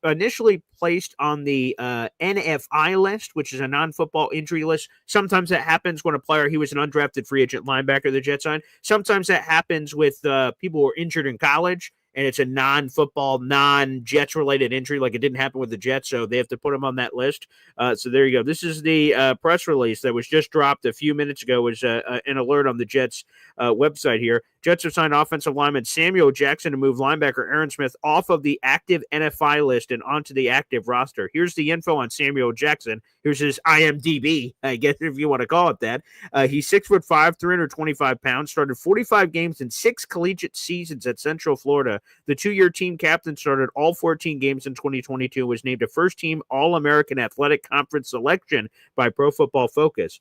initially placed on the NFI list, which is a non-football injury list. Sometimes that happens when he was an undrafted free agent linebacker the Jets signed. Sometimes that happens with people who are injured in college, and it's a non-football, non-Jets related injury, like it didn't happen with the Jets, so they have to put him on that list. So there you go. This is the press release that was just dropped a few minutes ago. It was an alert on the Jets website here. Jets have signed offensive lineman Samuel Jackson to move linebacker Aaron Smith off of the active NFI list and onto the active roster. Here's the info on Samuel Jackson. Here's his IMDb, I guess, if you want to call it that. He's 6'5", 325 pounds, started 45 games in 6 collegiate seasons at Central Florida. The 2-year team captain, started all 14 games in 2022, was named a first-team All-American Athletic Conference selection by Pro Football Focus.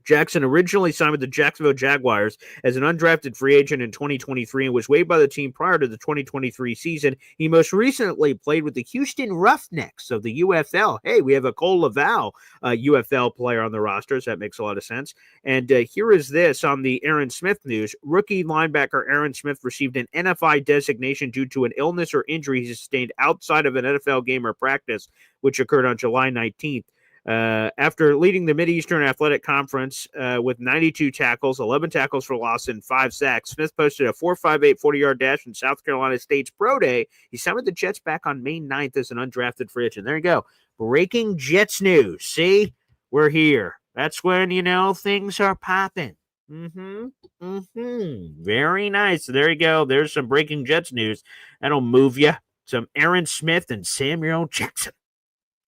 Jackson originally signed with the Jacksonville Jaguars as an undrafted free agent in 2023 and was waived by the team prior to the 2023 season. He most recently played with the Houston Roughnecks of the UFL. Hey, we have a Cole Laval UFL player on the roster, so that makes a lot of sense. And here is this on the Aaron Smith news. Rookie linebacker Aaron Smith received an NFI designation due to an illness or injury he sustained outside of an NFL game or practice, which occurred on July 19th. After leading the Mid-Eastern Athletic Conference with 92 tackles, 11 tackles for loss, and 5 sacks, Smith posted a 4.58 40-yard dash in South Carolina State's Pro Day. He signed with the Jets back on May 9th as an undrafted free agent. There you go. Breaking Jets news. See? We're here. That's when, things are popping. Very nice. There you go. There's some breaking Jets news. That'll move you. Some Aaron Smith and Samuel Jackson.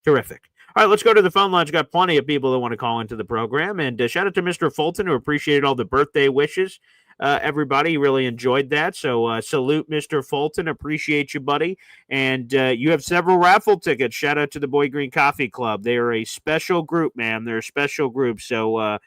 Terrific. All right, let's go to the phone lines. We've got plenty of people that want to call into the program. And shout out to Mr. Fulton, who appreciated all the birthday wishes. Everybody really enjoyed that. So salute Mr. Fulton. Appreciate you, buddy. And you have several raffle tickets. Shout out to the Boy Green Coffee Club. They are a special group, man. They're a special group. So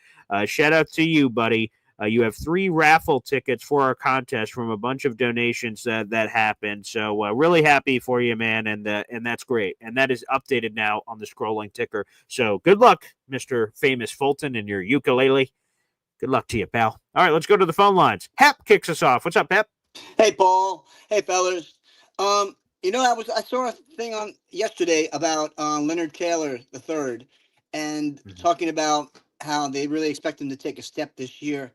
shout out to you, buddy. You have 3 raffle tickets for our contest from a bunch of donations that happened. So really happy for you, man, and that's great. And that is updated now on the scrolling ticker. So good luck, Mr. Famous Fulton, and your ukulele. Good luck to you, pal. All right, let's go to the phone lines. Hep kicks us off. What's up, Hep? Hey, Paul. Hey, fellas. I saw a thing on yesterday about Leonard Taylor III and talking about how they really expect him to take a step this year.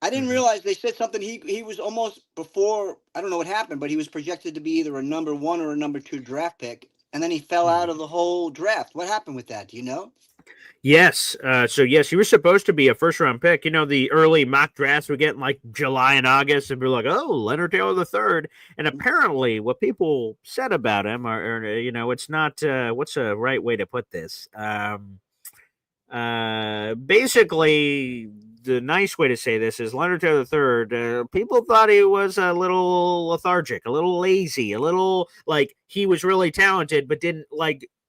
I didn't realize they said something. He was almost before, I don't know what happened, but he was projected to be either a number 1 or a number 2 draft pick. And then he fell out of the whole draft. What happened with that? Do you know? Yes. Yes, he was supposed to be a first-round pick. The early mock drafts we get in like July and August, and we're like, oh, Leonard Taylor III. And apparently what people said about him are it's not, what's a right way to put this? Basically, the nice way to say this is Leonard Taylor III, people thought he was a little lethargic, a little lazy, a little like he was really talented, but didn't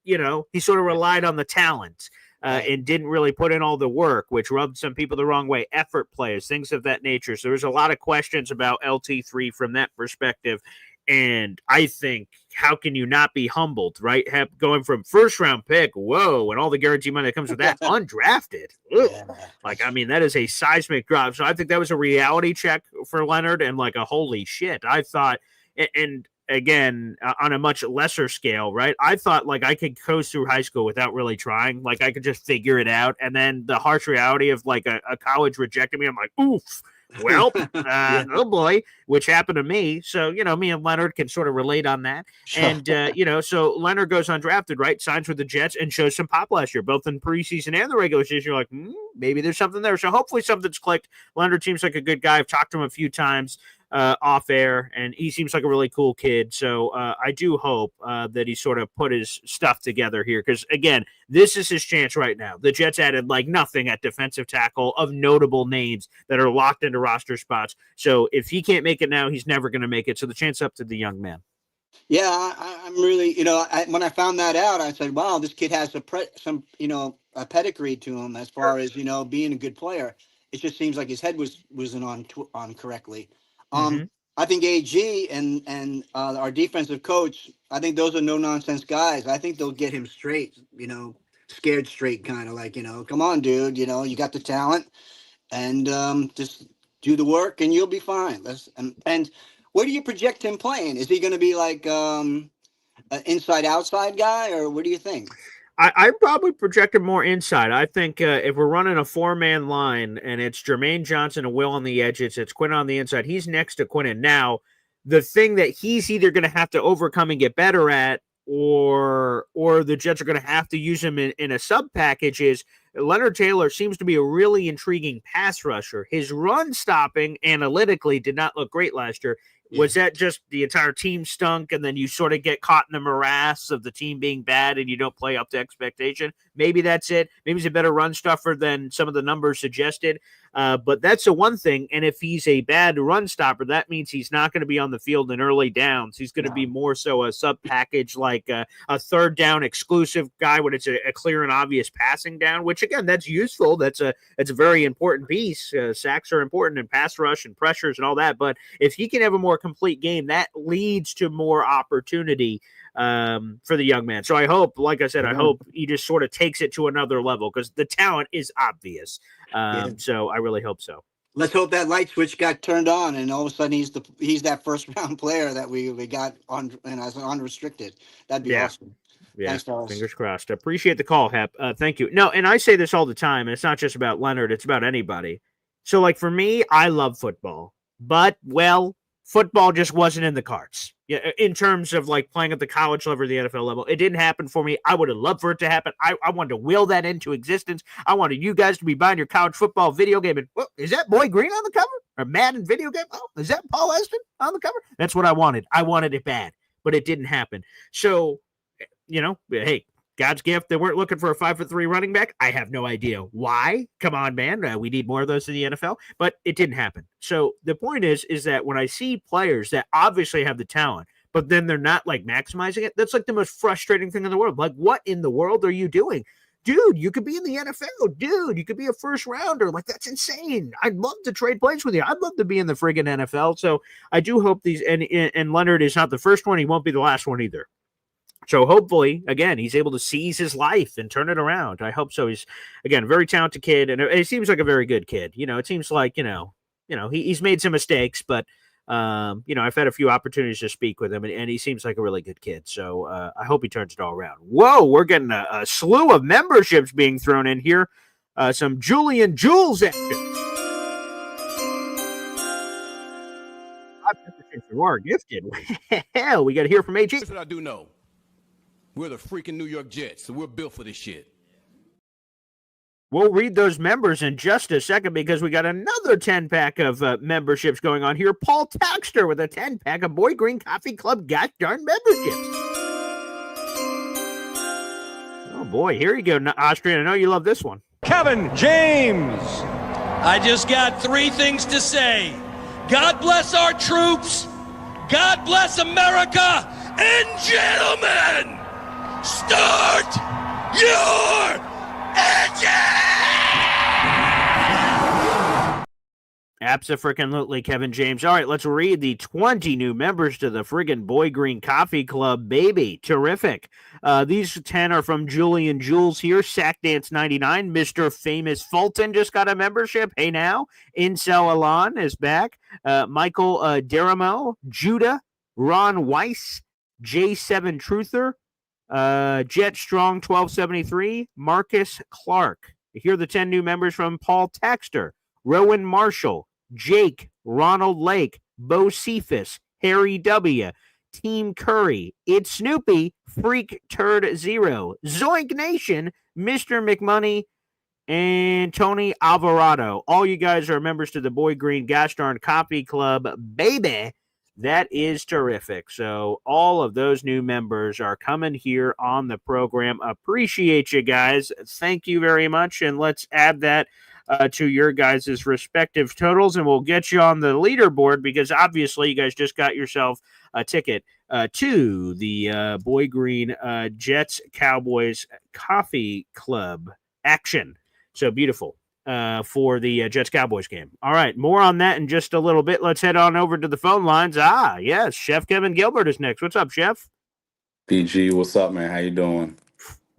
he sort of relied on the talent. And didn't really put in all the work, which rubbed some people the wrong way. Effort players, things of that nature. So there's a lot of questions about LT3 from that perspective. And I think, how can you not be humbled, right? Going from first-round pick, whoa, and all the guarantee money that comes with that, undrafted. That is a seismic drop. So I think that was a reality check for Leonard and like a holy shit. I thought, and again, on a much lesser scale, right? I thought like I could coast through high school without really trying. Like I could just figure it out. And then the harsh reality of like a college rejecting me, I'm like, oof. Well, oh boy, which happened to me. So, me and Leonard can sort of relate on that. Sure. And, so Leonard goes undrafted, right? Signs with the Jets and shows some pop last year, both in preseason and the regular season. You're like, maybe there's something there. So hopefully something's clicked. Leonard seems like a good guy. I've talked to him a few times off air, and he seems like a really cool kid. So I do hope that he sort of put his stuff together here, because again, this is his chance right now. The Jets added like nothing at defensive tackle of notable names that are locked into roster spots. So if he can't make it now, he's never going to make it. So the chance up to the young man. Yeah, I'm really, when I found that out, I said, wow, this kid has a pedigree to him as far as, being a good player. It just seems like his head wasn't on correctly. I think AG and our defensive coach, I think those are no nonsense guys. I think they'll get him straight, scared straight, kind of like, come on, dude, you got the talent, and just do the work and you'll be fine. And where do you project him playing? Is he going to be like an inside outside guy, or what do you think? I probably project him more inside. I think if we're running a 4-man line and it's Jermaine Johnson and Will on the edges, it's Quinn on the inside. He's next to Quinnen. Now, the thing that he's either going to have to overcome and get better at, or the Jets are going to have to use him in a sub package, is Leonard Taylor seems to be a really intriguing pass rusher. His run stopping analytically did not look great last year. Was that just the entire team stunk and then you sort of get caught in the morass of the team being bad and you don't play up to expectation? Maybe that's it. Maybe he's a better run stuffer than some of the numbers suggested. But that's the one thing. And if he's a bad run stopper, that means he's not going to be on the field in early downs. He's going to be more so a sub package, like a third down exclusive guy when it's a clear and obvious passing down, which again, that's useful. That's a very important piece. Sacks are important and pass rush and pressures and all that. But if he can have a more complete game, that leads to more opportunity for the young man. So I hope, like I said, I hope he just sort of takes it to another level because the talent is obvious. So I really hope so. Let's hope that light switch got turned on, and all of a sudden he's that first round player that we got on and as unrestricted. That'd be awesome. Yeah, thanks, fellas. Fingers crossed. Appreciate the call, Hep. Thank you. No, and I say this all the time, and it's not just about Leonard; it's about anybody. So, like for me, I love football, but football just wasn't in the cards. Yeah, in terms of like playing at the college level or the NFL level, it didn't happen for me. I would have loved for it to happen. I wanted to will that into existence. I wanted you guys to be buying your college football video game. And is that Boy Green on the cover? Or Madden video game? Oh, is that Paul Eston on the cover? That's what I wanted. I wanted it bad, but it didn't happen. So, hey, God's gift. They weren't looking for a 5'3" running back. I have no idea why. Come on, man. We need more of those in the NFL, but it didn't happen. So the point is that when I see players that obviously have the talent, but then they're not like maximizing it, that's like the most frustrating thing in the world. Like, what in the world are you doing? Dude, you could be in the NFL. Dude, you could be a first rounder. Like, that's insane. I'd love to trade plays with you. I'd love to be in the friggin' NFL. So I do hope and Leonard is not the first one. He won't be the last one either. So hopefully, again, he's able to seize his life and turn it around. I hope so. He's, again, a very talented kid, and it seems like a very good kid. It seems like, he's made some mistakes, but, I've had a few opportunities to speak with him, and he seems like a really good kid. So I hope he turns it all around. Whoa, we're getting a slew of memberships being thrown in here. Some Julian Jules action. You are gifted. Hell, we got to hear from AG. Here's what I do know. We're the freaking New York Jets, so we're built for this shit. We'll read those members in just a second because we got another 10-pack of memberships going on here. Paul Taxter with a 10-pack of Boy Green Coffee Club gosh darn memberships. Oh, boy. Here you go, Austrian. I know you love this one. Kevin James. I just got 3 things to say. God bless our troops. God bless America. And gentlemen, start your engine! Abso-freaking-lutely, Kevin James. All right, let's read the 20 new members to the friggin' Boy Green Coffee Club, baby. Terrific. These 10 are from Julian Jules here. Sackdance 99. Mr. Famous Fulton just got a membership. Hey now. Incel Alon is back. Michael Deramo. Judah. Ron Weiss. J7 Truther. Jet Strong 1273. Marcus Clark. Here are the 10 new members from Paul Taxter. Rowan Marshall. Jake, Ronald Lake, Bo Cephas, Harry W., Team Curry, It's Snoopy, Freak Turd Zero, Zoink Nation, Mr. McMoney, and Tony Alvarado. All you guys are members to the Boy Green Gosh Darn Coffee Club, baby. That is terrific. So all of those new members are coming here on the program. Appreciate you guys. Thank you very much. And let's add that to your guys' respective totals, and we'll get you on the leaderboard because obviously you guys just got yourself a ticket to the Boy Green Jets Cowboys Coffee Club action. So beautiful for the Jets Cowboys game. All right, more on that in just a little bit. Let's head on over to the phone lines. Yes, Chef Kevin Gilbert is next. What's up, Chef? PG, what's up, man? How you doing?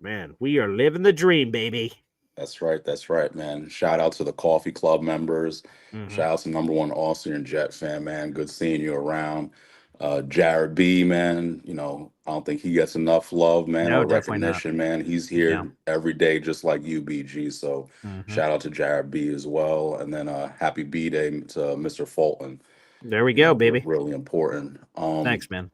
man, we are living the dream, baby. That's right, man. Shout out to the coffee club members. Shout out to #1 Austrian Jet fan, man. Good seeing you around. Jared B, man. I don't think he gets enough love, man, No, or definitely not. recognition, man. He's Yeah. here every day, just like you, BG. So shout out to Jared B as well. And then happy B Day to Mr. Fulton. There we go, baby. Really important. Thanks, man.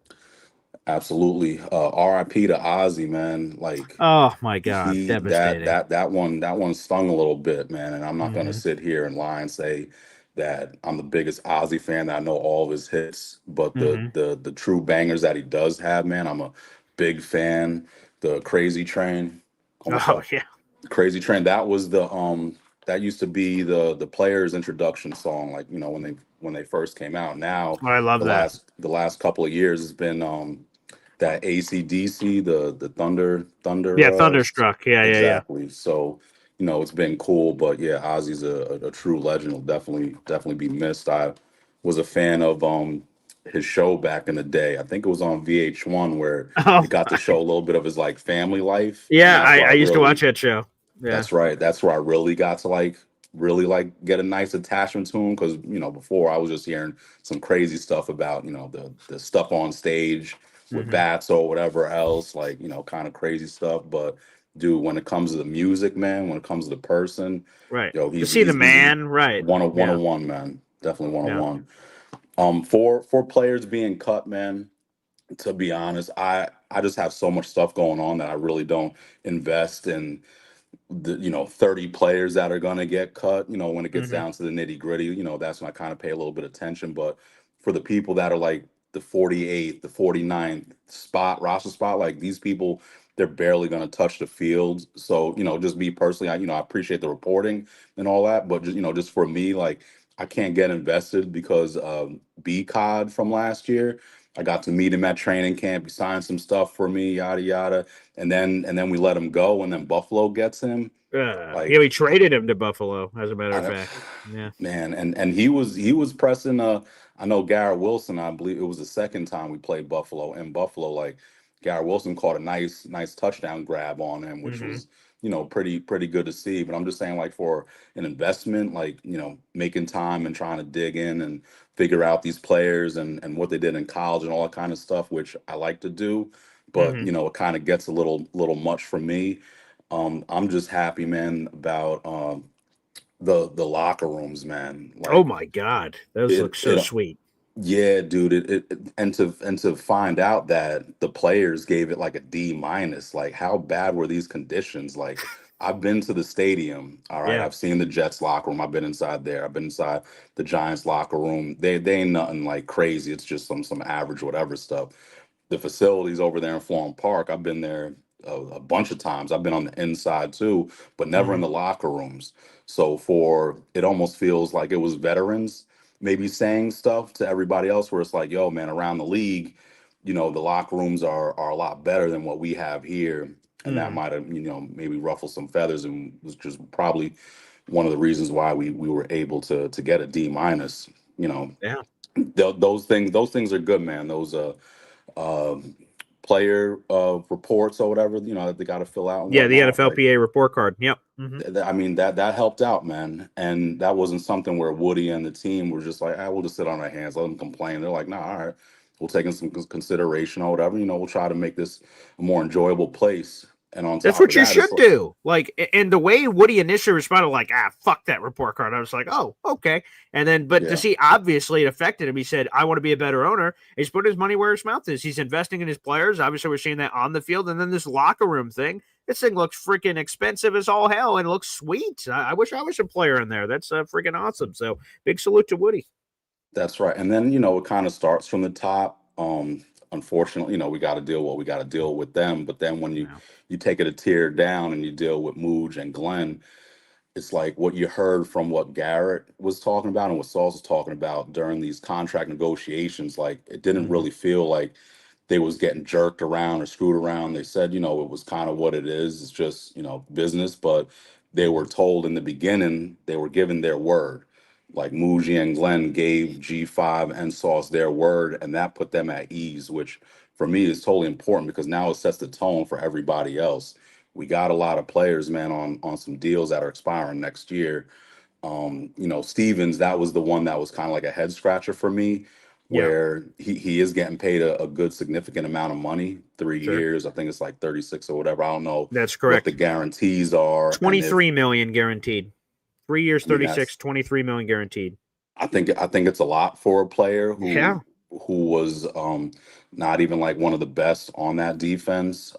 Absolutely. RIP to Ozzy, man. Like, oh my God, he devastating. that one stung a little bit, man. And I'm not gonna sit here and lie and say that I'm the biggest Ozzy fan, that I know all of his hits, but the true bangers that he does have, man, I'm a big fan. The Crazy Train. Oh yeah. Crazy Train, that was that used to be the players' introduction song, like, when they first came out. Now I love that. The last couple of years has been that AC/DC, the Thunder. Yeah, Thunderstruck. Yeah, exactly. So, it's been cool, but yeah, Ozzy's a true legend. Will definitely be missed. I was a fan of his show back in the day. I think it was on VH1 where he got to show a little bit of his like family life. Yeah, I used to watch that show. Yeah. That's right. That's where I really got to really get a nice attachment to him, because before I was just hearing some crazy stuff about the stuff on stage with bats or whatever else, kind of crazy stuff. But dude, when it comes to the music, man, when it comes to the person, right? He's the man, right? 101, man, definitely 101. For players being cut, man, to be honest, I just have so much stuff going on that I really don't invest in the 30 players that are going to get cut. When it gets down to the nitty gritty, that's when I kind of pay a little bit of attention. But for the people that are like the 48th, the 49th roster spot, like these people, they're barely going to touch the field. So, just me personally, I appreciate the reporting and all that, but just for me, like, I can't get invested because B-Cod from last year, I got to meet him at training camp. He signed some stuff for me, yada yada, and then we let him go, and then Buffalo gets him. We traded him to Buffalo, as a matter of fact. Yeah, man, and he was pressing. I know Garrett Wilson. I believe it was the second time we played Buffalo. In Buffalo, like Garrett Wilson caught a nice touchdown grab on him, which was pretty good to see. But I'm just saying, like, for an investment, like, making time and trying to dig in and figure out these players and what they did in college and all that kind of stuff, which I like to do, but it kind of gets a little much for me. I'm just happy, man, about the locker rooms, man. Like, oh my God, those look so sweet. Yeah, dude. And to find out that the players gave it like a D-. Like, how bad were these conditions? Like, I've been to the stadium. All right. Yeah. I've seen the Jets locker room. I've been inside there. I've been inside the Giants locker room. They ain't nothing like crazy. It's just some average whatever stuff. The facilities over there in Florham Park, I've been there a bunch of times. I've been on the inside too, but never in the locker rooms. So it almost feels like it was veterans maybe saying stuff to everybody else where it's like, yo, man, around the league, the locker rooms are a lot better than what we have here. And that might have, maybe ruffled some feathers, and was just probably one of the reasons why we were able to get a D-. Yeah. Those things are good, man. Those player reports or whatever, that they got to fill out. Yeah, the NFLPA report card. Yep. I mean, that helped out, man. And that wasn't something where Woody and the team were just like, we'll just sit on our hands, let them complain. They're like, nah, all right, we'll take in some consideration or whatever. We'll try to make this a more enjoyable place. And on that's what you should do. Like, and the way Woody initially responded, like, fuck that report card. I was like, oh, okay. And then, but to see, obviously it affected him. He said, I want to be a better owner. He's putting his money where his mouth is. He's investing in his players. Obviously, we're seeing that on the field. And then this locker room thing. This thing looks freaking expensive as all hell and looks sweet. I wish I was a player in there. That's freaking awesome. So big salute to Woody. That's right. And then, it kind of starts from the top. Unfortunately, we got to deal what we got to deal with them. But then when you take it a tier down and you deal with Mooj and Glenn, it's like what you heard from what Garrett was talking about and what Sauce was talking about during these contract negotiations. Like, it didn't really feel like they was getting jerked around or screwed around. They said, it was kind of what it is. It's just, business. But they were told in the beginning, they were given their word. Like, Muji and Glenn gave G5 and Sauce their word, and that put them at ease, which for me is totally important because now it sets the tone for everybody else. we got a lot of players, man, on some deals that are expiring next year. Stevens, that was the one that was kind of like a head scratcher for me, Yeah, where he is getting paid a good significant amount of money, three sure. years. I think it's like 36 or whatever. I don't know That's what the correct. guarantees are. And if, 23 million guaranteed. 3 years, I mean, 36, that's 23 million guaranteed. I think it's a lot for a player Yeah. who was not even like one of the best on that defense.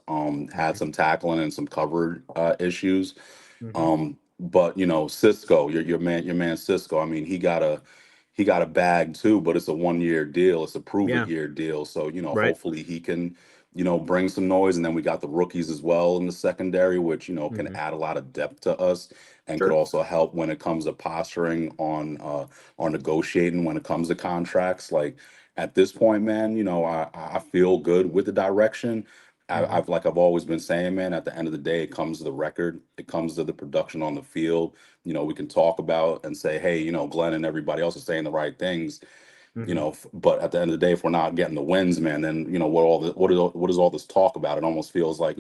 Had some tackling and some cover issues. Mm-hmm. But Cisco, your man Cisco. I mean, he got a bag too, but it's a 1 year deal. It's a prove it Yeah. year deal. So Right. hopefully he can bring some noise. And then we got the rookies as well in the secondary, which can Mm-hmm. add a lot of depth to us and could Sure. also help when it comes to posturing on negotiating when it comes to contracts. Like at this point, man, I feel good with the direction. Mm-hmm. I've always been saying, man, at the end of the day, it comes to the record, it comes to the production on the field. We can talk about and say, hey, Glenn and everybody else is saying the right things, Mm-hmm. but at the end of the day, if we're not getting the wins, man, then what is all this talk about? It almost feels like,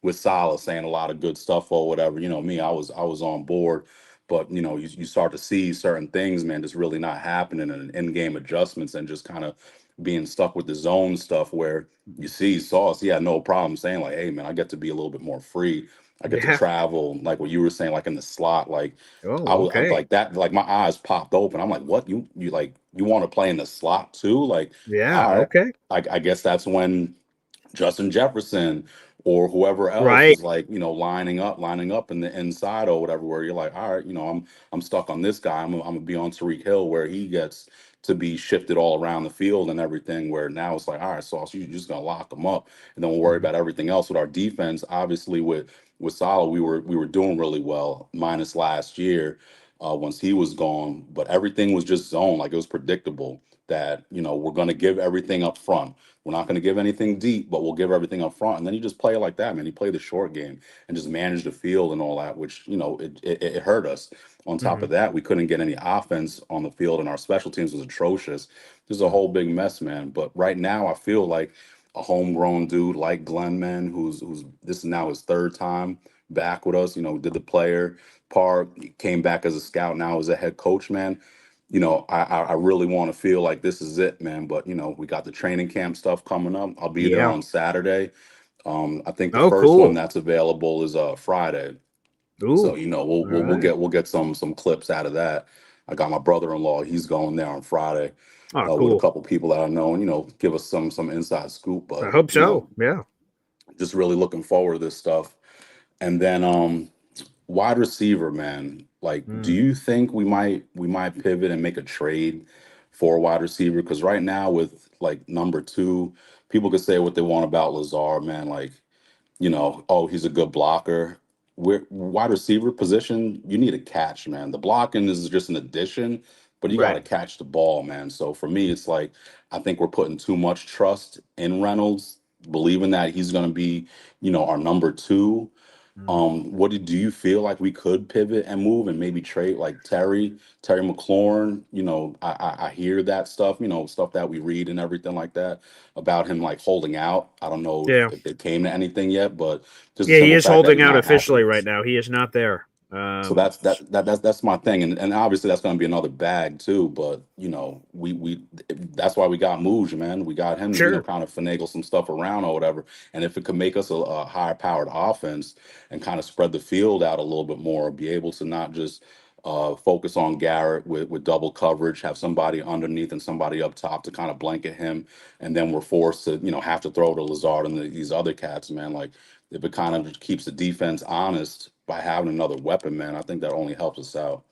with Salah saying a lot of good stuff or whatever. Me, I was on board, but you start to see certain things, man, just really not happening, and in-game adjustments, and just kind of being stuck with the zone stuff, where you see Sauce, yeah, no problem saying like, hey man, I get to be a little bit more free. I get to Yeah. travel, like what you were saying, like in the slot, like Oh, I'm okay. like that, like my eyes popped open. I'm like, what, you like, you want to play in the slot too? Like, Yeah. all right. Okay. I guess that's when Justin Jefferson or whoever else Right. is like, lining up in the inside or whatever, where you're like, all right, I'm stuck on this guy. I'm gonna be on Tariq Hill, where he gets to be shifted all around the field and everything, where now it's like, all right, Sauce, you're just gonna lock him up, and then we'll worry Mm-hmm. about everything else with our defense. Obviously, with Salah, we were doing really well, minus last year, once he was gone, but everything was just zone. Like, it was predictable that we're going to give everything up front. We're not going to give anything deep, but we'll give everything up front. And then you just play it like that, man. You play the short game and just manage the field and all that, which it hurt us. On top Mm-hmm. of that, we couldn't get any offense on the field, and our special teams was atrocious. Just a whole big mess, man. But right now, I feel like a homegrown dude like Glenn, man, who's this is now his third time back with us. Did the player part, came back as a scout, now as a head coach, man. I really want to feel like this is it, man. But we got the training camp stuff coming up. I'll be there Yeah. on Saturday. I think the Oh, first one cool. that's available is Friday. So Ooh. we'll All we'll, we'll right. get we'll get some clips out of that. I got my brother-in-law. He's going there on Friday Oh, with a cool. couple people that I know, and give us some inside scoop. I But hope so. Yeah. just really looking forward to this stuff. And then wide receiver, man. Like, do Mm. you think we might pivot and make a trade for a wide receiver? Because right now, with like number two, people could say what they want about Lazard, man. Like, oh, he's a good blocker. We're wide receiver position, you need a catch, man. The blocking is just an addition, but you got to Right. catch the ball, man. So for me, it's like, I think we're putting too much trust in Reynolds, believing that he's going to be, our number two. Mm. Do you feel like we could pivot and move and maybe trade like Terry McLaurin? I hear that stuff, stuff that we read and everything like that about him like holding out. I don't know Yeah. if it came to anything yet, but just the Yeah. He simple is fact that holding he out might officially happen. right now. He is not there. So that's my thing, and obviously that's going to be another bag too. But we that's why we got Mooj, man. We got him to Sure. kind of finagle some stuff around or whatever. And if it could make us a higher powered offense and kind of spread the field out a little bit more, be able to not just focus on Garrett with double coverage, have somebody underneath and somebody up top to kind of blanket him, and then we're forced to have to throw to Lazard and these other cats, man. Like, if it kind of keeps the defense honest by having another weapon, man, I think that only helps us out.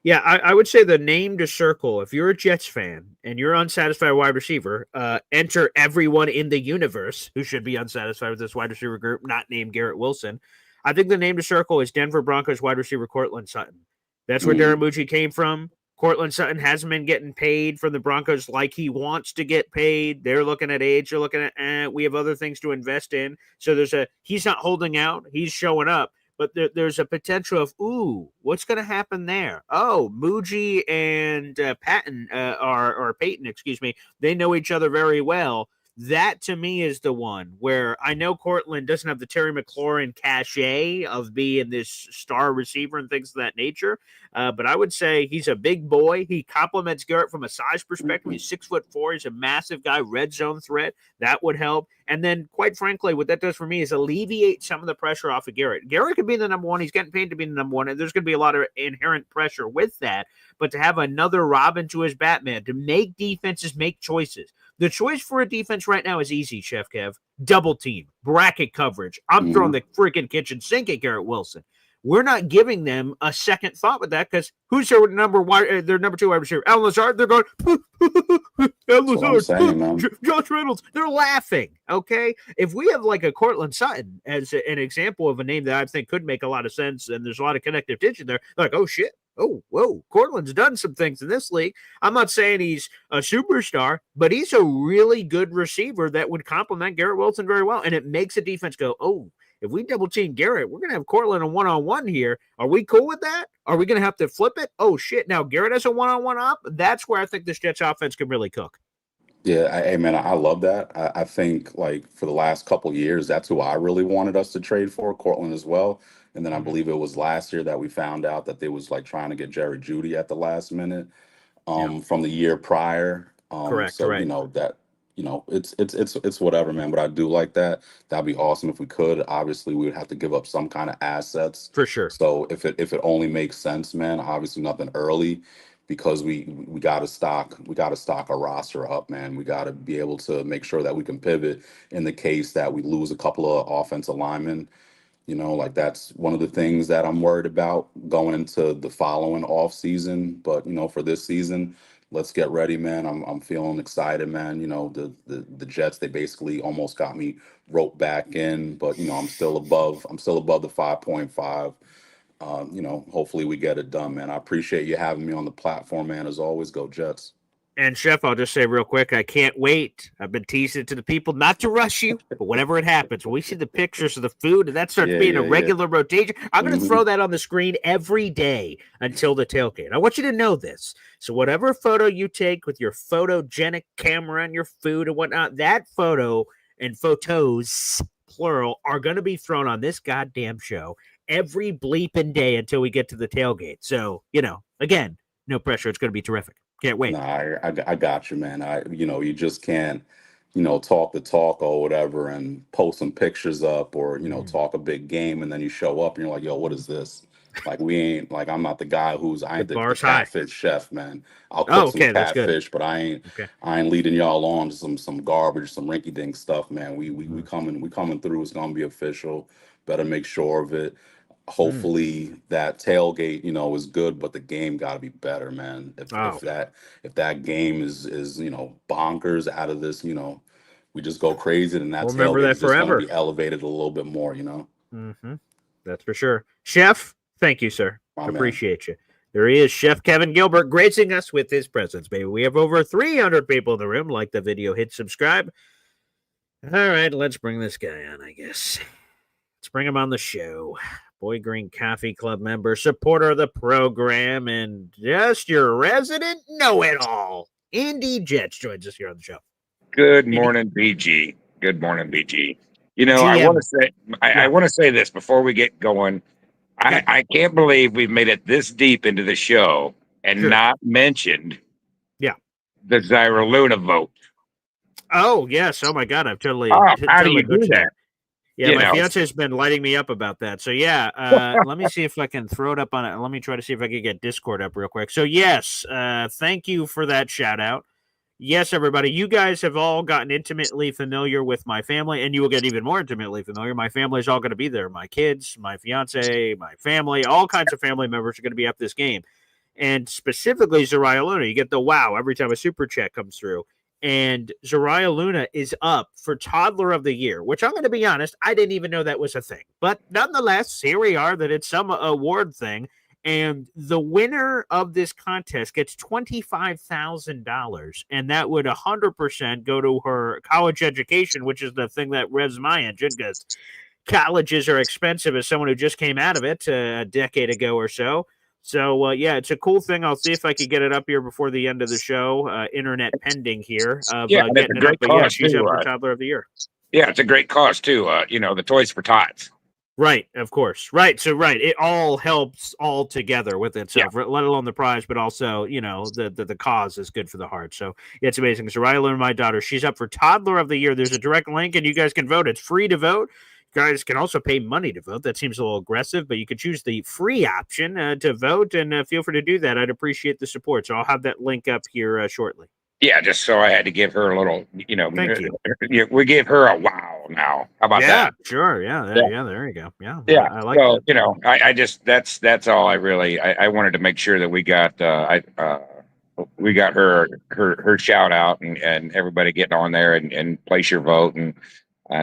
Yeah, I would say the name to circle, if you're a Jets fan and you're unsatisfied wide receiver, enter everyone in the universe who should be unsatisfied with this wide receiver group, not named Garrett Wilson. I think the name to circle is Denver Broncos wide receiver Cortland Sutton. That's where Mm, Daramucci came from. Cortland Sutton hasn't been getting paid from the Broncos like he wants to get paid. They're looking at age. They're looking at, we have other things to invest in. So he's not holding out. He's showing up. But there's a potential of, ooh, what's going to happen there? Oh, Muji and Patton or Peyton, excuse me, they know each other very well. That to me is the one where I know Cortland doesn't have the Terry McLaurin cachet of being this star receiver and things of that nature. But I would say he's a big boy. He complements Garrett from a size perspective. He's 6'4". He's a massive guy, red zone threat. That would help. And then, quite frankly, what that does for me is alleviate some of the pressure off of Garrett. Garrett could be the number one. He's getting paid to be the number one, and there's going to be a lot of inherent pressure with that. But to have another Robin to his Batman, to make defenses make choices. The choice for a defense right now is easy, Chef Kev. Double team, bracket coverage. I'm throwing the freaking kitchen sink at Garrett Wilson. We're not giving them a second thought with that because who's their number two wide receiver? Alan Lazard. They're going, Alan Lazard, Josh Reynolds. They're laughing. Okay, if we have like a Cortland Sutton as an example of a name that I think could make a lot of sense, and there's a lot of connective tissue there, like, oh shit. Oh, whoa, Cortland's done some things in this league. I'm not saying he's a superstar, but he's a really good receiver that would complement Garrett Wilson very well. And it makes a defense go, oh, if we double team Garrett, we're going to have Cortland a one-on-one here. Are we cool with that? Are we going to have to flip it? Oh, shit. Now Garrett has a one-on-one up. That's where I think this Jets offense can really cook. Yeah, hey man, I love that. I think like for the last couple years, that's who I really wanted us to trade for, Cortland as well. And then I believe it was last year that we found out that they was like trying to get Jerry Jeudy at the last minute from the year prior. Correct. So you know that it's whatever, man. But I do like that. That'd be awesome if we could. Obviously, we would have to give up some kind of assets for sure. So if it only makes sense, man, obviously nothing early. Because we got to stock our roster up, man. We got to be able to make sure that we can pivot in the case that we lose a couple of offensive linemen. You know, like that's one of the things that I'm worried about going into the following off season. But you know, for this season, let's get ready, man. I'm feeling excited, man. You know, the Jets, they basically almost got me roped back in, but you know, I'm still above the 5.5. You know, hopefully we get it done, man. I appreciate you having me on the platform, man. As always, go Jets. And Chef, I'll just say real quick, I can't wait. I've been teasing to the people not to rush you, but whenever it happens, when we see the pictures of the food and that starts being a regular rotation, I'm going to throw that on the screen every day until the tailgate. I want you to know this. So whatever photo you take with your photogenic camera and your food and whatnot, that photo and photos, plural, are going to be thrown on this goddamn show every bleeping day until we get to the tailgate. So, you know, again, no pressure. It's going to be terrific. Can't wait. Nah, I got you, man. You just can't, talk the talk or whatever and post some pictures up or, talk a big game and then you show up and you're like, yo, what is this? Like I'm not the guy I ain't the catfish chef, man. I'll cook some catfish, but I ain't leading y'all on to some garbage, some rinky dink stuff, man. We coming through. It's gonna be official. Better make sure of it. Hopefully that tailgate, is good, but the game got to be better, man. If that game is bonkers out of this, we just go crazy, and that tailgate is just going to be elevated a little bit more, Mm-hmm. That's for sure. Chef, thank you, sir. Appreciate you. There he is, Chef Kevin Gilbert, gracing us with his presence, baby. We have over 300 people in the room. Like the video, hit subscribe. All right, let's bring this guy on, I guess. Let's bring him on the show. Boy Green Coffee Club member, supporter of the program, and just your resident know-it-all. Andy Jets joins us here on the show. Good morning, BG. Good morning, BG. I want to say this before we get going. I can't believe we've made it this deep into the show and not mentioned the Zyra Luna vote. Oh, yes. Oh, my God. I've totally. How do you do that? Yeah, my fiance has been lighting me up about that. So, let me see if I can throw it up on it. Let me try to see if I can get Discord up real quick. So, yes, thank you for that shout out. Yes, everybody, you guys have all gotten intimately familiar with my family, and you will get even more intimately familiar. My family is all going to be there. My kids, my fiance, my family, all kinds of family members are going to be at this game. And specifically, Zariah Luna, you get the wow every time a super chat comes through. And Zariah Luna is up for Toddler of the Year, which I'm going to be honest, I didn't even know that was a thing. But nonetheless, here we are, that it's some award thing. And the winner of this contest gets $25,000. And that would 100% go to her college education, which is the thing that revs my engine, because colleges are expensive as someone who just came out of it a decade ago or so. So, yeah, it's a cool thing. I'll see if I could get it up here before the end of the show. Internet pending here of Yeah, and it's getting a it up. great But yeah, cause she's too. up for Toddler of the Year. Yeah, it's a great cause too. The Toys for Tots. Right, of course. Right, so it all helps all together with itself, let alone the prize, but also the cause is good for the heart. So yeah, it's amazing. So Riley, my daughter, she's up for Toddler of the Year. There's a direct link, and you guys can vote. It's free to vote. You guys can also pay money to vote. That seems a little aggressive, but you could choose the free option to vote, and feel free to do that. I'd appreciate the support. So I'll have that link up here shortly. Yeah, just so I had to give her a little, Thank you. We gave her a wow now. How about that? Sure. Yeah, there you go. Yeah. Yeah. I like so, that. I just that's all I wanted to make sure that we got we got her shout out and everybody getting on there and place your vote and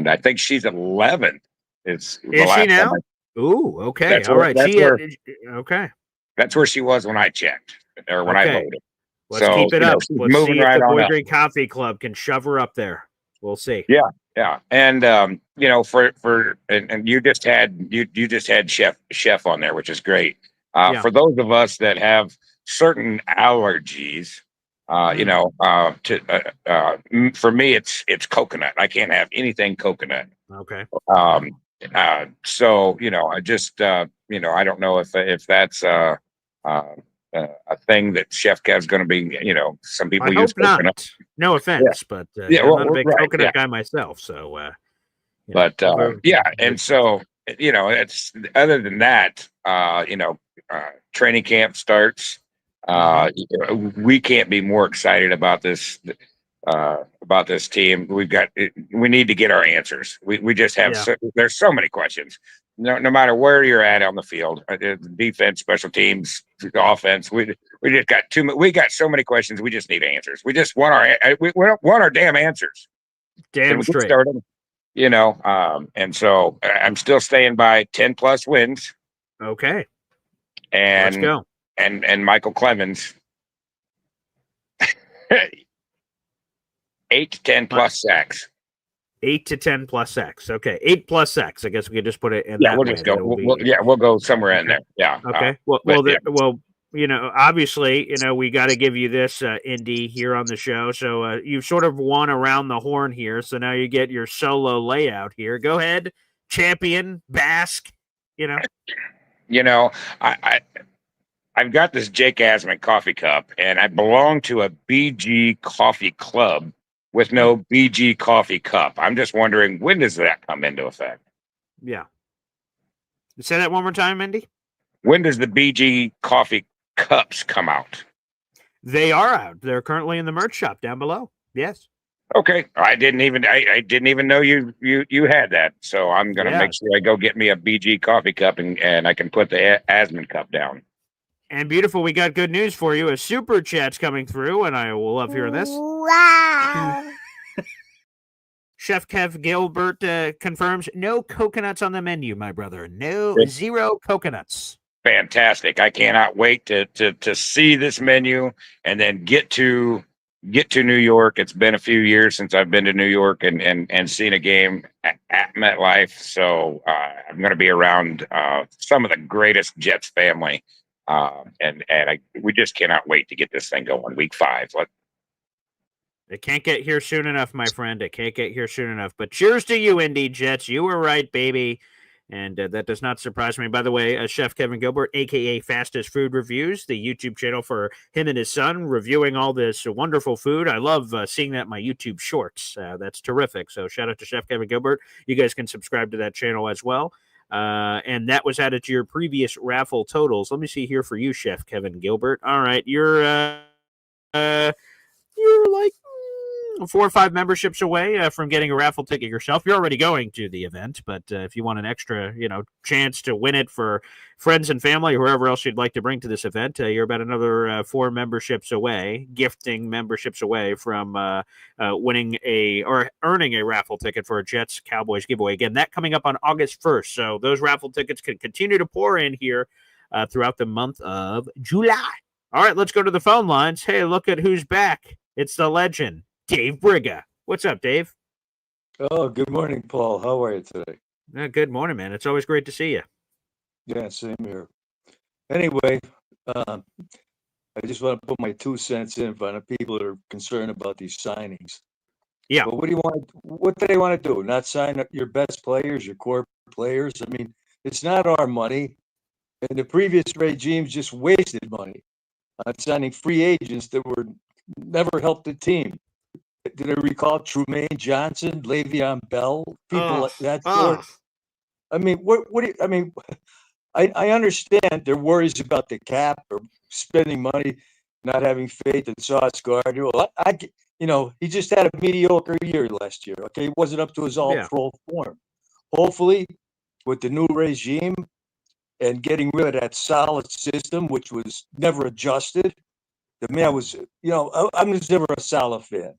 I think she's 11th. Is she now? Ooh, okay. All right. Okay. That's where she was when I checked or when I voted. Let's keep it up. Let's moving see if right the Boy on Green Coffee Club can shove her up there. We'll see. Yeah. And and you just had chef on there, which is great. For those of us that have certain allergies, for me it's coconut. I can't have anything coconut. Okay. So I just I don't know if that's a thing that Chef Kev's going to be, some people I use hope coconut. not. No offense, but I'm not a big coconut guy myself. So, and so it's other than that, training camp starts. We can't be more excited about this team. We need to get our answers. We just have there's so many questions. No matter where you're at on the field, defense, special teams, offense, we just got we got so many questions. We just need answers. We just want our damn answers. Damn straight. Started, and so I'm still staying by 10+ wins. Okay. And let's go. And Michael Clemens 8 to 10+ sacks. 8 to 10+ sacks. Okay, 8+ sacks. I guess we could just put it in. Yeah, we'll just go. We'll go somewhere in there. Yeah. Okay. Obviously, we got to give you this, Indy, here on the show. So you've sort of won around the horn here. So now you get your solo layout here. Go ahead, champion, bask. I've got this Jake Asman coffee cup, and I belong to a BG coffee club with no BG coffee cup. I'm just wondering, when does that come into effect? Yeah. Say that one more time, Indy. When does the BG coffee cups come out? They are out. They're currently in the merch shop down below. Yes. Okay. I didn't even know you had that. So I'm gonna make sure I go get me a BG coffee cup and I can put the Asman cup down. And beautiful, we got good news for you. A super chat's coming through, and I will love hearing this. Wow. Chef Kev Gilbert confirms no coconuts on the menu, my brother. Zero coconuts. Fantastic. I cannot wait to see this menu and then get to New York. It's been a few years since I've been to New York and seen a game at MetLife. So I'm going to be around some of the greatest Jets family. We just cannot wait to get this thing going. Week 5. It can't get here soon enough, my friend. It can't get here soon enough. But cheers to you, Indy Jets. You were right, baby. And that does not surprise me. By the way, Chef Kevin Gilbert, a.k.a. Fastest Food Reviews, the YouTube channel for him and his son, reviewing all this wonderful food. I love seeing that in my YouTube shorts. That's terrific. So shout out to Chef Kevin Gilbert. You guys can subscribe to that channel as well. And that was added to your previous raffle totals. Let me see here for you, Chef Kevin Gilbert. All right, you're like 4 or 5 memberships away from getting a raffle ticket yourself. You're already going to the event, but if you want an extra, chance to win it for friends and family or whoever else you'd like to bring to this event, you're about another 4 memberships away, gifting memberships away from winning or earning a raffle ticket for a Jets Cowboys giveaway. Again, that coming up on August 1st. So those raffle tickets can continue to pour in here throughout the month of July. All right, let's go to the phone lines. Hey, look at who's back. It's the legend, Dave Briga. What's up, Dave? Oh, good morning, Paul. How are you today? Good morning, man. It's always great to see you. Yeah, same here. Anyway, I just want to put my 2 cents in front of people that are concerned about these signings. Yeah. But what do they want to do? Not sign up your best players, your core players? I mean, it's not our money. And the previous regimes just wasted money on signing free agents that were never helped the team. Did I recall Trumaine Johnson, Le'Veon Bell, people like that sort? I mean, what do you, I mean, I understand their worries about the cap or spending money, not having faith in Sauce Gardner. Well, he just had a mediocre year last year. Okay, he wasn't up to his all-pro form. Hopefully, with the new regime and getting rid of that solid system, which was never adjusted, the man was. I'm just never a Salah fan.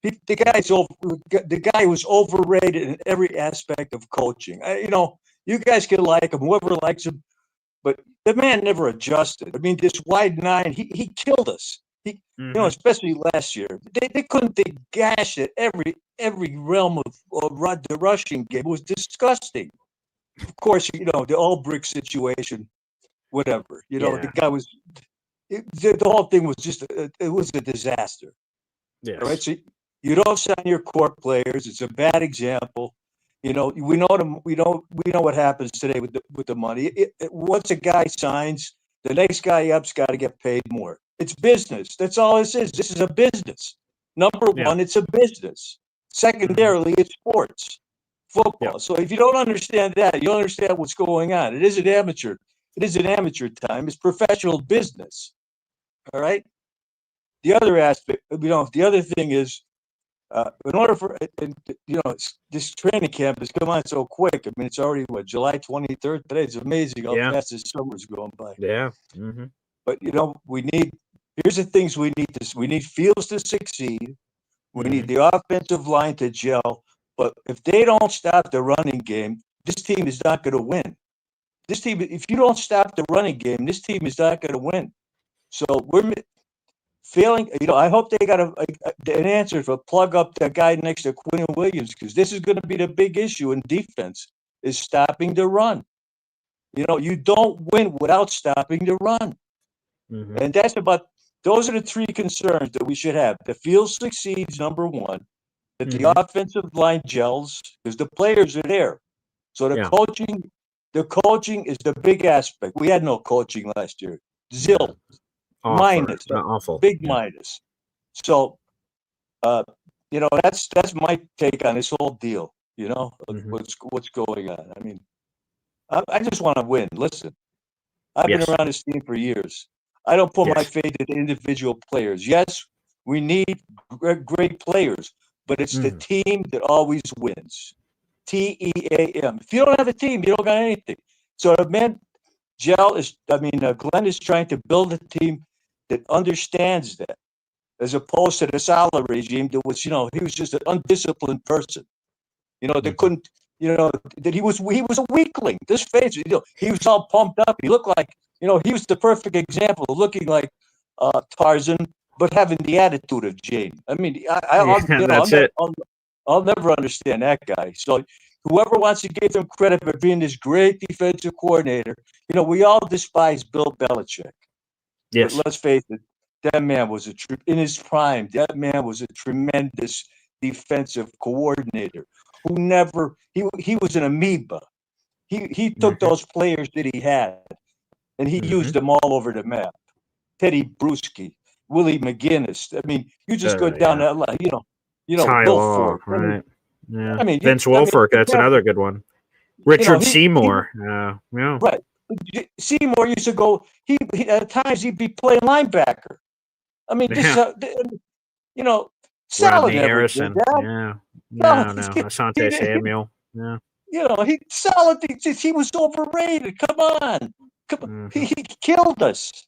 The guy was overrated in every aspect of coaching. You guys can like him, whoever likes him, but the man never adjusted. I mean, this wide nine, he killed us. Especially last year, they couldn't gash it every realm of the rushing game. It was disgusting. Of course, the Ulbrich situation, whatever. The guy was. The whole thing was just it was a disaster. Yeah. All right, so you don't sign your core players. It's a bad example. We know what happens today with the money. Once a guy signs, the next guy up's got to get paid more. It's business. That's all this is. This is a business. Number one, it's a business. Secondarily, it's sports, football. So if you don't understand that, you don't understand what's going on. It isn't amateur. It isn't amateur time. It's professional business. All right. The other aspect, the other thing is, in order for this training camp has come on so quick. I mean, it's already July 23rd today. It's amazing how fast this summer's going by. Yeah. Mm-hmm. But here's the things we need. We need Fields to succeed. We need the offensive line to gel. But if they don't stop the running game, this team is not going to win. This team, if you don't stop the running game, this team is not going to win. So we're failing. I hope they got an answer to plug up that guy next to Quinn Williams, because this is going to be the big issue in defense, is stopping the run. You don't win without stopping the run. Mm-hmm. And those are the 3 concerns that we should have. The field succeeds, number one, that the offensive line gels, because the players are there. So the coaching is the big aspect. We had no coaching last year. Zil. Minus, awful. Big minus. So, that's my take on this whole deal. What's going on. I mean, I just want to win. Listen, I've been around this team for years. I don't put my faith in individual players. Yes, we need great players, but it's the team that always wins. TEAM. If you don't have a team, you don't got anything. So Glenn is trying to build a team that understands that, as opposed to the Salah regime that was, he was just an undisciplined person. That couldn't, that he was a weakling. This face, he was all pumped up. He looked like, he was the perfect example of looking like Tarzan, but having the attitude of Jane. I mean, I'll never understand that guy. So whoever wants to give him credit for being this great defensive coordinator, we all despise Bill Belichick. Yes. But let's face it, that man was in his prime. That man was a tremendous defensive coordinator who he was an amoeba. He took those players that he had and he used them all over the map. Teddy Bruschi, Willie McGinnis. I mean, you just go down that line, Bill Ford. Right. Yeah. I mean, Vince Wilfork, that's another good one. Richard Seymour. Yeah. Right. Seymour used to go, he at times he'd be playing linebacker. I mean, Salah Rodney Harrison. Yeah. No, Asante Samuel. Yeah. He was overrated. Come on. He killed us.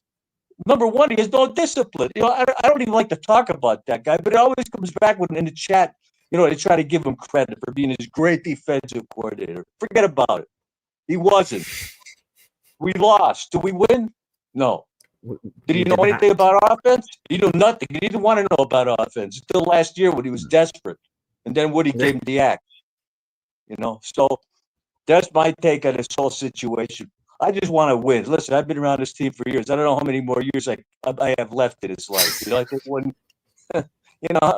Number one, he has no discipline. I don't even like to talk about that guy, but it always comes back when in the chat, they try to give him credit for being this great defensive coordinator. Forget about it. He wasn't. We lost. Did we win? No. Did he know anything about offense? He knew nothing. He didn't want to know about offense until last year when he was desperate. And then Woody came to the act. So that's my take on this whole situation. I just want to win. Listen, I've been around this team for years. I don't know how many more years I have left in its life. I think when I'm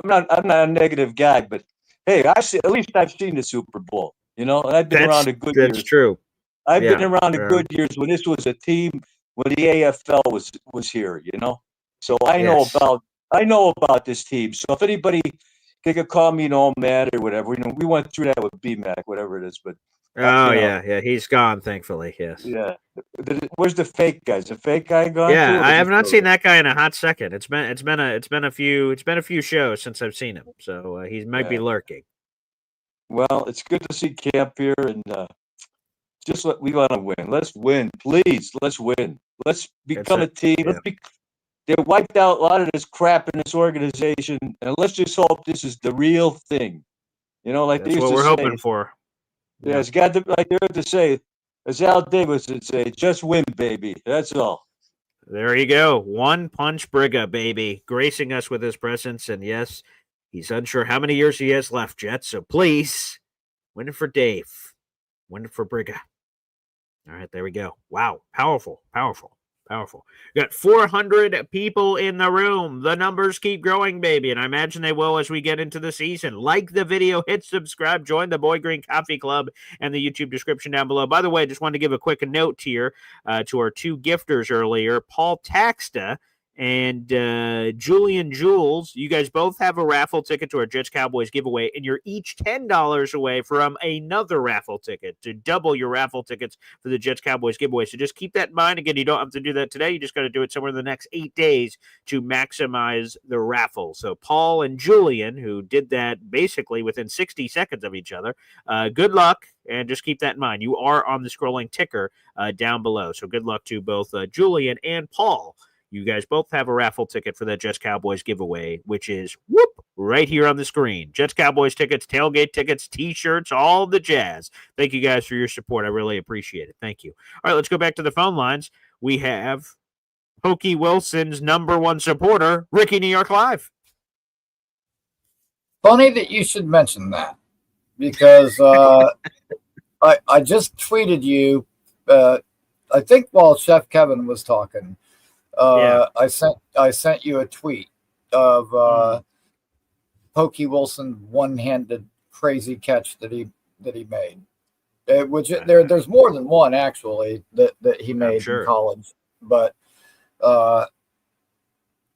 not a negative guy, but hey, at least I've seen the Super Bowl. And I've been around the good years. That's true. I've been around the good years when this was a team when the AFL was here. So I know about this team. So if anybody, they could call me mad or whatever. We went through that with BMAC, whatever it is, but. Yeah, he's gone, thankfully. Yes. Yeah. Where's the fake guy? Is the fake guy gone? Yeah, too, I have not seen that guy in a hot second. It's been a few shows since I've seen him, so he might be lurking. Well, it's good to see Camp here, and we want to win. Let's win, please. Let's win. Let's become a team. Yeah. They wiped out a lot of this crap in this organization, and let's just hope this is the real thing. Like that's they used what to we're say. hoping for. Yeah, it's got to, like they used to say, as Al Davis would say, just win, baby. That's all. There you go. One Punch Briga, baby, gracing us with his presence. And yes, he's unsure how many years he has left, Jets. So please, win it for Dave. Win it for Briga. All right, there we go. Wow. Powerful. We got 400 people in the room. The numbers keep growing, baby, and I imagine they will as we get into the season. Like the video, hit subscribe, join the Boy Green Coffee Club and the YouTube description down below. By the way, I just wanted to give a quick note here to our two gifters earlier, Paul Taxta and Julian Jules. You guys both have a raffle ticket to our Jets Cowboys giveaway, and you're each $10 away from another raffle ticket to double your raffle tickets for the Jets Cowboys giveaway. So just keep that in mind. Again, you don't have to do that today. You just got to do it somewhere in the next 8 days to maximize the raffle. So Paul and Julian, who did that basically within 60 seconds of each other, good luck. And just keep that in mind. You are on the scrolling ticker down below. So good luck to both Julian and Paul. You guys both have a raffle ticket for that Jets Cowboys giveaway, which is right here on the screen. Jets Cowboys tickets, tailgate tickets, T-shirts, all the jazz. Thank you guys for your support. I really appreciate it. Thank you. All right, let's go back to the phone lines. We have Pokey Wilson's #1 supporter, Ricky New York Live. Funny that you should mention that because I just tweeted you, I think while Chef Kevin was talking. I sent you a tweet of Pokey Wilson's one-handed crazy catch that he made. There's more than one actually that he made in college, but at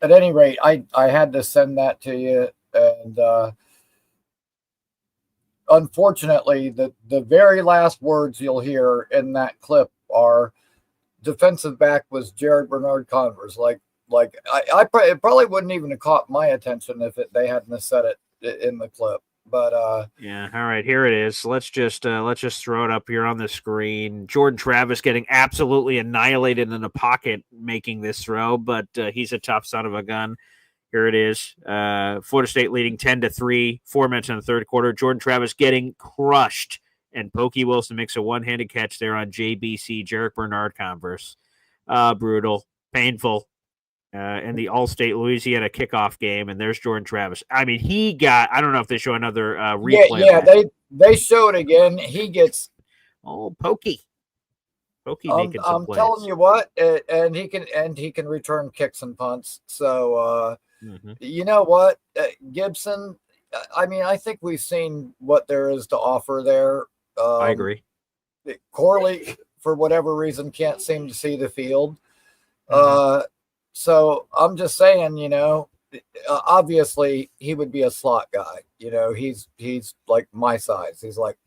any rate, I had to send that to you, and unfortunately, the very last words you'll hear in that clip are, defensive back was Jared Bernard Converse. It probably wouldn't even have caught my attention if they hadn't said it in the clip. But yeah, all right, here it is. Let's just throw it up here on the screen. Jordan Travis getting absolutely annihilated in the pocket making this throw, but he's a tough son of a gun. Here it is. Florida State leading 10-3, 4 minutes in the third quarter. Jordan Travis getting crushed. And Pokey Wilson makes a one-handed catch there on JBC, Jarek Bernard Converse. Brutal, painful. In the All-State Louisiana kickoff game, and there's Jordan Travis. I mean, I don't know if they show another replay. Yeah, they show it again. He gets Pokey making some plays. I'm telling you what, and he can return kicks and punts. So you know what, Gibson. I mean, I think we've seen what there is to offer there. I agree. Corley, for whatever reason, can't seem to see the field. So I'm just saying, obviously he would be a slot guy. He's like my size. He's like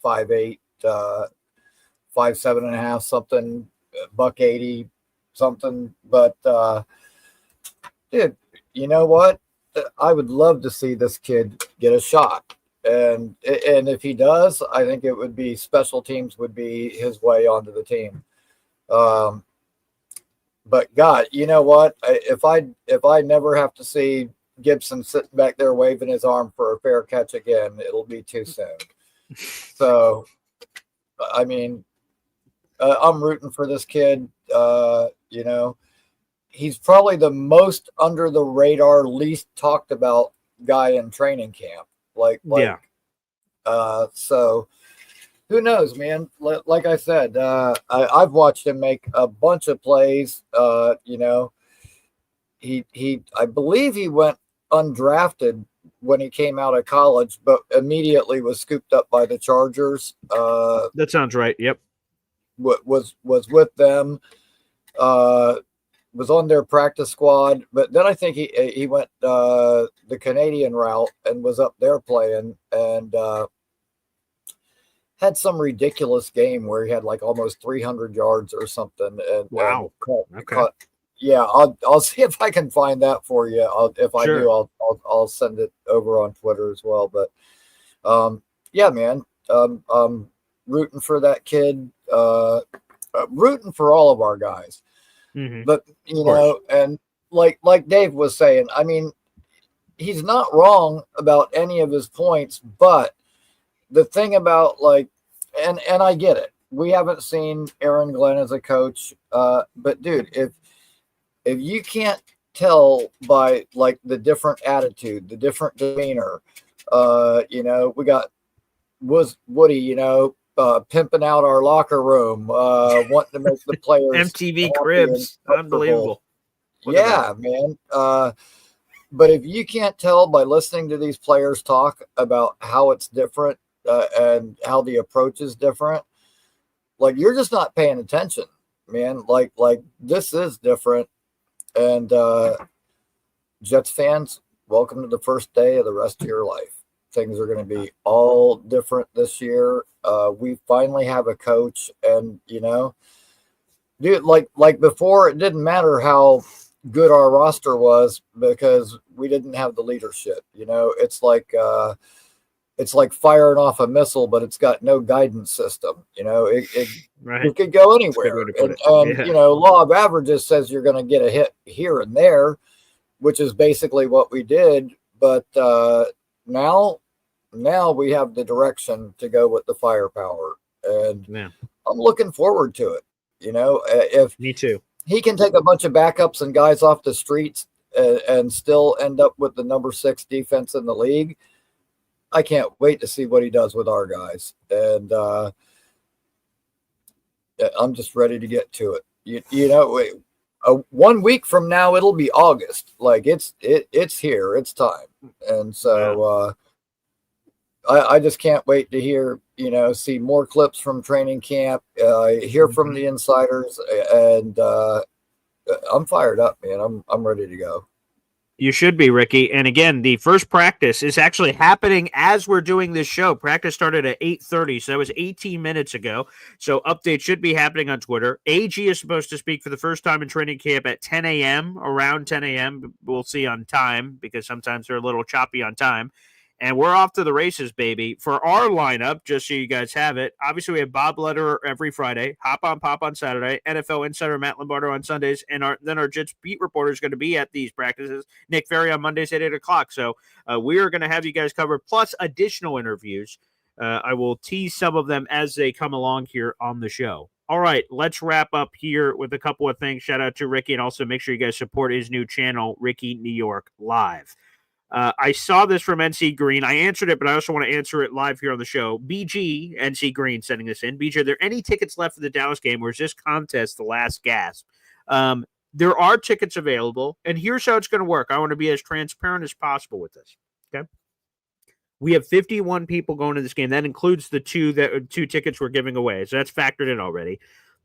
5'8", 5'7.5", something, $180 something. But dude, you know what? I would love to see this kid get a shot. And if he does, I think it would be special teams would be his way onto the team. But God, you know what? If I never have to see Gibson sitting back there waving his arm for a fair catch again, it'll be too soon. So, I mean, I'm rooting for this kid. He's probably the most under the radar, least talked about guy in training camp. So who knows, man? Like I said, I've watched him make a bunch of plays. You know, I believe he went undrafted when he came out of college, but immediately was scooped up by the Chargers. That sounds right. Yep. Was with them. Was on their practice squad, but then I think he went the Canadian route and was up there playing, and had some ridiculous game where he had like almost 300 yards or something. And, wow. And yeah, I'll see if I can find that for you. If I do, I'll send it over on Twitter as well. But yeah, man, rooting for that kid, rooting for all of our guys. Mm-hmm. But you know, and like Dave was saying, I mean, he's not wrong about any of his points, but the thing about like, and I get it. We haven't seen Aaron Glenn as a coach, but dude, if you can't tell by like the different attitude, the different demeanor, you know, we got Woody, you know, pimping out our locker room, wanting to make the players MTV Cribs, unbelievable. Yeah, man. But if you can't tell by listening to these players talk about how it's different and how the approach is different, like you're just not paying attention, man. Like this is different. And Jets fans, welcome to the first day of the rest of your life. Things are going to be all different this year. We finally have a coach, and you know, dude, like before, it didn't matter how good our roster was because we didn't have the leadership. You know, it's like firing off a missile, but it's got no guidance system. You know, it could go anywhere. And you know, law of averages says you're going to get a hit here and there, which is basically what we did. But now we have the direction to go with the firepower, and I'm looking forward to it. You know, if me too, he can take a bunch of backups and guys off the streets and still end up with the number 6 defense in the league. I can't wait to see what he does with our guys, and I'm just ready to get to it. You know, 1 week from now it'll be August. Like it's here, it's time, and so I just can't wait to hear, you know, see more clips from training camp, hear from the insiders, and I'm fired up, man. I'm ready to go. You should be, Ricky. And again, the first practice is actually happening as we're doing this show. Practice started at 8:30, so that was 18 minutes ago. So updates should be happening on Twitter. AG is supposed to speak for the first time in training camp at 10 a.m., around 10 a.m. We'll see on time because sometimes they're a little choppy on time. And we're off to the races, baby. For our lineup, just so you guys have it, obviously we have Bob Lederer every Friday, Hop on Pop on Saturday, NFL insider Matt Lombardo on Sundays, and then our Jets beat reporter is going to be at these practices, Nick Ferry on Mondays at 8 o'clock. So we are going to have you guys covered, plus additional interviews. I will tease some of them as they come along here on the show. All right, let's wrap up here with a couple of things. Shout out to Ricky, and also make sure you guys support his new channel, Ricky New York Live. I saw this from NC Green. I answered it, but I also want to answer it live here on the show. BG, NC Green sending this in. BG, are there any tickets left for the Dallas game, or is this contest the last gasp? There are tickets available, and here's how it's going to work. I want to be as transparent as possible with this. Okay. We have 51 people going to this game. That includes the two tickets we're giving away. So that's factored in already.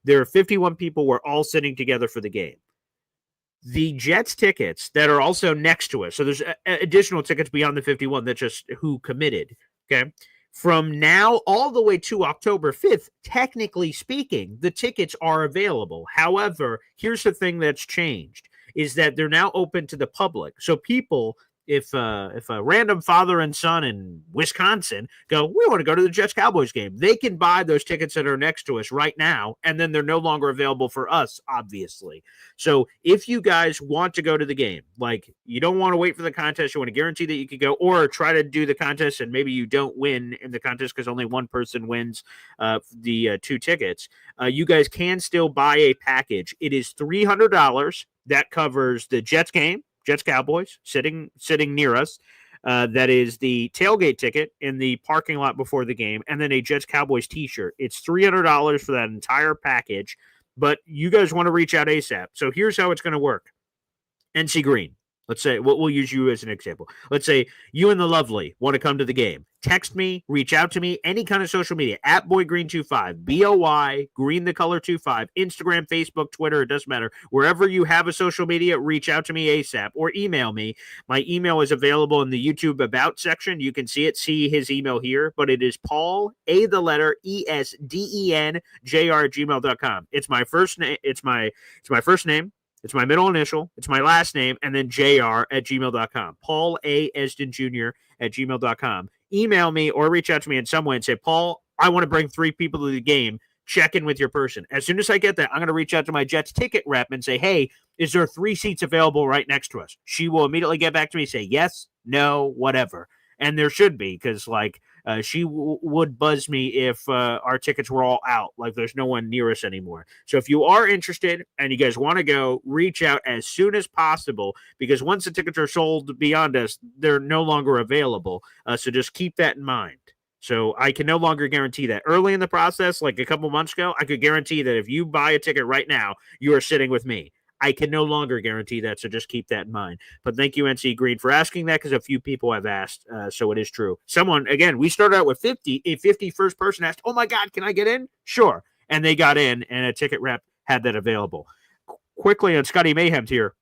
There are 51 people. We're all sitting together for the game. The Jets tickets that are also next to us. So there's additional tickets beyond the 51. That's just who committed. Okay. From now all the way to October 5th, technically speaking, the tickets are available. However, here's the thing that's changed is that they're now open to the public. So people, if a random father and son in Wisconsin go, we want to go to the Jets-Cowboys game, they can buy those tickets that are next to us right now, and then they're no longer available for us, obviously. So if you guys want to go to the game, like you don't want to wait for the contest, you want to guarantee that you can go, or try to do the contest and maybe you don't win in the contest because only one person wins the 2 tickets, you guys can still buy a package. It is $300. That covers the Jets game, Jets Cowboys sitting near us. That is the tailgate ticket in the parking lot before the game, and then a Jets Cowboys t-shirt. It's $300 for that entire package, but you guys want to reach out ASAP. So here's how it's going to work. NC Green. Let's say we'll use you as an example. Let's say you and the lovely want to come to the game. Text me, reach out to me, any kind of social media at BoyGreen25, BOY, Green the Color 25, Instagram, Facebook, Twitter, it doesn't matter. Wherever you have a social media, reach out to me ASAP or email me. My email is available in the YouTube About section. You can see his email here, but it is Paul, A the letter, ESDEN, JR at gmail.com. It's my first name. It's my first name. It's my middle initial, it's my last name, and then JR at gmail.com. Paul A. Esden Jr. at gmail.com. Email me or reach out to me in some way and say, Paul, I want to bring 3 people to the game. Check in with your person. As soon as I get that, I'm going to reach out to my Jets ticket rep and say, hey, is there 3 seats available right next to us? She will immediately get back to me and say, yes, no, whatever. And there should be, because she would buzz me if our tickets were all out. Like there's no one near us anymore. So if you are interested and you guys want to go, reach out as soon as possible, because once the tickets are sold beyond us, they're no longer available. So just keep that in mind. So I can no longer guarantee that. Early in the process, like a couple months ago, I could guarantee that if you buy a ticket right now, you are sitting with me. I can no longer guarantee that, so just keep that in mind. But thank you, NC Green, for asking that, because a few people have asked, so it is true. Someone, again, we started out with 50. A 51st person asked, oh, my God, can I get in? Sure. And they got in, and a ticket rep had that available. Quickly on Scotty Mayhem's here.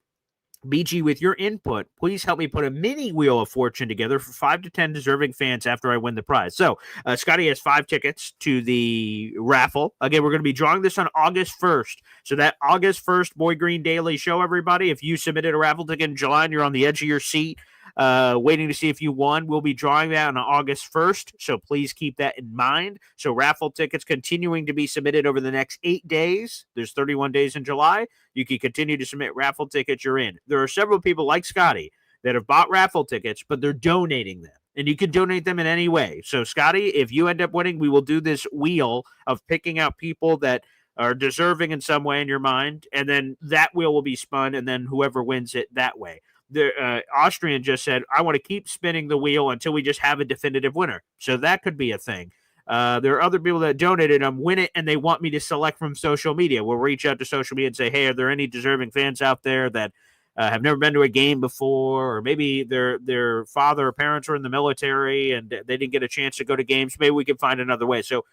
BG, with your input, please help me put a mini Wheel of Fortune together for 5 to 10 deserving fans after I win the prize. So, Scotty has 5 tickets to the raffle. Again, we're going to be drawing this on August 1st. So that August 1st Boy Green Daily Show, everybody, if you submitted a raffle ticket in July and you're on the edge of your seat, waiting to see if you won, we'll be drawing that on August 1st. So please keep that in mind. So raffle tickets continuing to be submitted over the next 8 days. There's 31 days in July. You can continue to submit raffle tickets. You're in. There are several people like Scotty that have bought raffle tickets, but they're donating them. And you can donate them in any way. So, Scotty, if you end up winning, we will do this wheel of picking out people that are deserving in some way in your mind. And then that wheel will be spun, and then whoever wins it that way. The Austrian just said, I want to keep spinning the wheel until we just have a definitive winner. So that could be a thing. There are other people that donated them, win it, and they want me to select from social media. We'll reach out to social media and say, hey, are there any deserving fans out there that have never been to a game before, or maybe their father or parents were in the military and they didn't get a chance to go to games? Maybe we can find another way. So,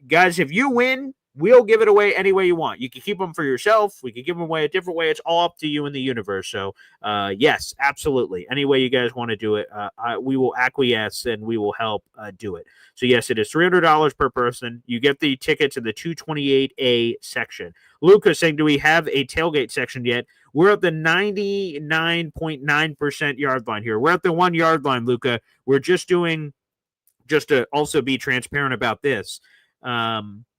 guys, if you win, we'll give it away any way you want. You can keep them for yourself. We can give them away a different way. It's all up to you in the universe. So, yes, absolutely. Any way you guys want to do it, we will acquiesce and we will help do it. So, yes, it is $300 per person. You get the tickets in the 228A section. Lucas saying, do we have a tailgate section yet? We're at the 99.9% yard line here. We're at the 1 yard line, Luca. We're just doing, just to also be transparent about this,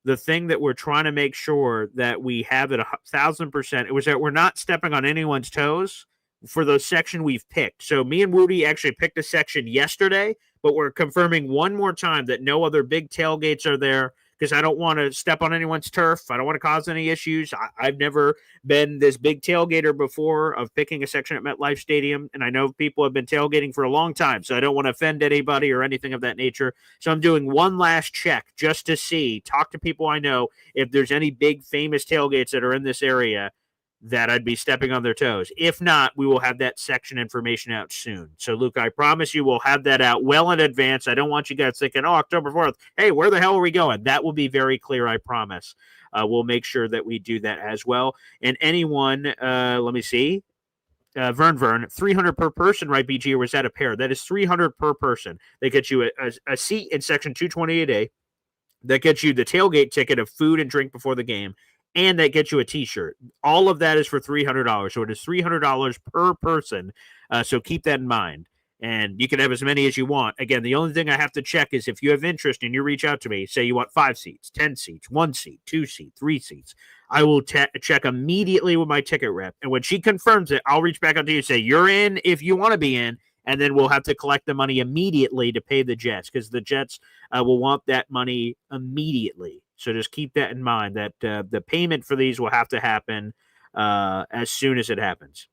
the thing that we're trying to make sure that we have at 1,000%, it was that we're not stepping on anyone's toes for the section we've picked. So me and Woody actually picked a section yesterday, but we're confirming one more time that no other big tailgates are there, because I don't want to step on anyone's turf. I don't want to cause any issues. I've never been this big tailgater before of picking a section at MetLife Stadium, and I know people have been tailgating for a long time, so I don't want to offend anybody or anything of that nature. So I'm doing one last check just to see, talk to people I know, if there's any big famous tailgates that are in this area that I'd be stepping on their toes. If not, we will have that section information out soon. So, Luke, I promise you we'll have that out well in advance. I don't want you guys thinking, oh, October 4th, hey, where the hell are we going? That will be very clear, I promise. We'll make sure that we do that as well. And anyone, let me see, Vern, 300 per person, right, BG, or was that a pair? That is 300 per person. They get you a seat in section 228A. That gets you the tailgate ticket of food and drink before the game, and that gets you a t-shirt. All of that is for $300. So it is $300 per person. So keep that in mind. And you can have as many as you want. Again, the only thing I have to check is if you have interest and you reach out to me, say you want 5 seats, 10 seats, 1 seat, 2 seats, 3 seats. I will check immediately with my ticket rep. And when she confirms it, I'll reach back out to you and say, you're in if you want to be in. And then we'll have to collect the money immediately to pay the Jets, because the Jets will want that money immediately. So just keep that in mind, that the payment for these will have to happen as soon as it happens.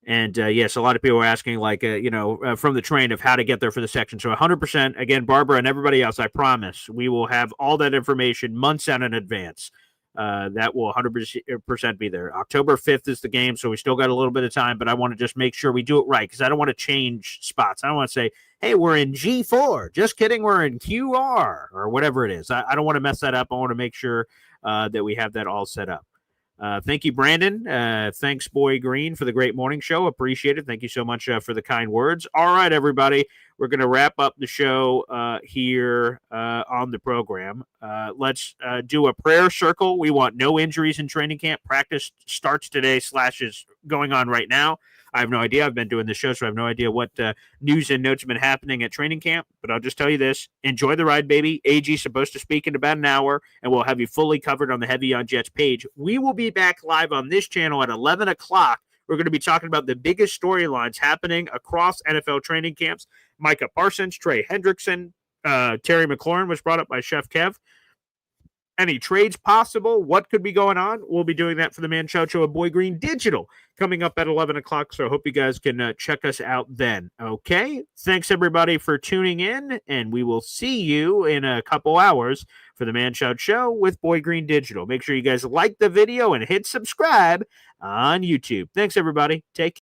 And yes, a lot of people are asking, like, from the train of how to get there for the section. So 100%, again, Barbara and everybody else, I promise, we will have all that information months out in advance. That will 100% be there. October 5th is the game, so we still got a little bit of time, but I want to just make sure we do it right because I don't want to change spots. I don't want to say, hey, we're in G4. Just kidding, we're in QR or whatever it is. I don't want to mess that up. I want to make sure that we have that all set up. Thank you, Brandon. Thanks, Boy Green, for the great morning show. Appreciate it. Thank you so much for the kind words. All right, everybody. We're going to wrap up the show here on the program. Let's do a prayer circle. We want no injuries in training camp. Practice starts today / is going on right now. I have no idea. I've been doing this show, so I have no idea what news and notes have been happening at training camp. But I'll just tell you this. Enjoy the ride, baby. AG's supposed to speak in about an hour, and we'll have you fully covered on the Heavy on Jets page. We will be back live on this channel at 11 o'clock. We're going to be talking about the biggest storylines happening across NFL training camps. Micah Parsons, Trey Hendrickson, Terry McLaurin was brought up by Chef Kev. Any trades possible? What could be going on? We'll be doing that for the Man Chow Show of Boy Green Digital coming up at 11 o'clock. So I hope you guys can check us out then. Okay. Thanks, everybody, for tuning in. And we will see you in a couple hours for the Man Chow Show with Boy Green Digital. Make sure you guys like the video and hit subscribe on YouTube. Thanks, everybody. Take care.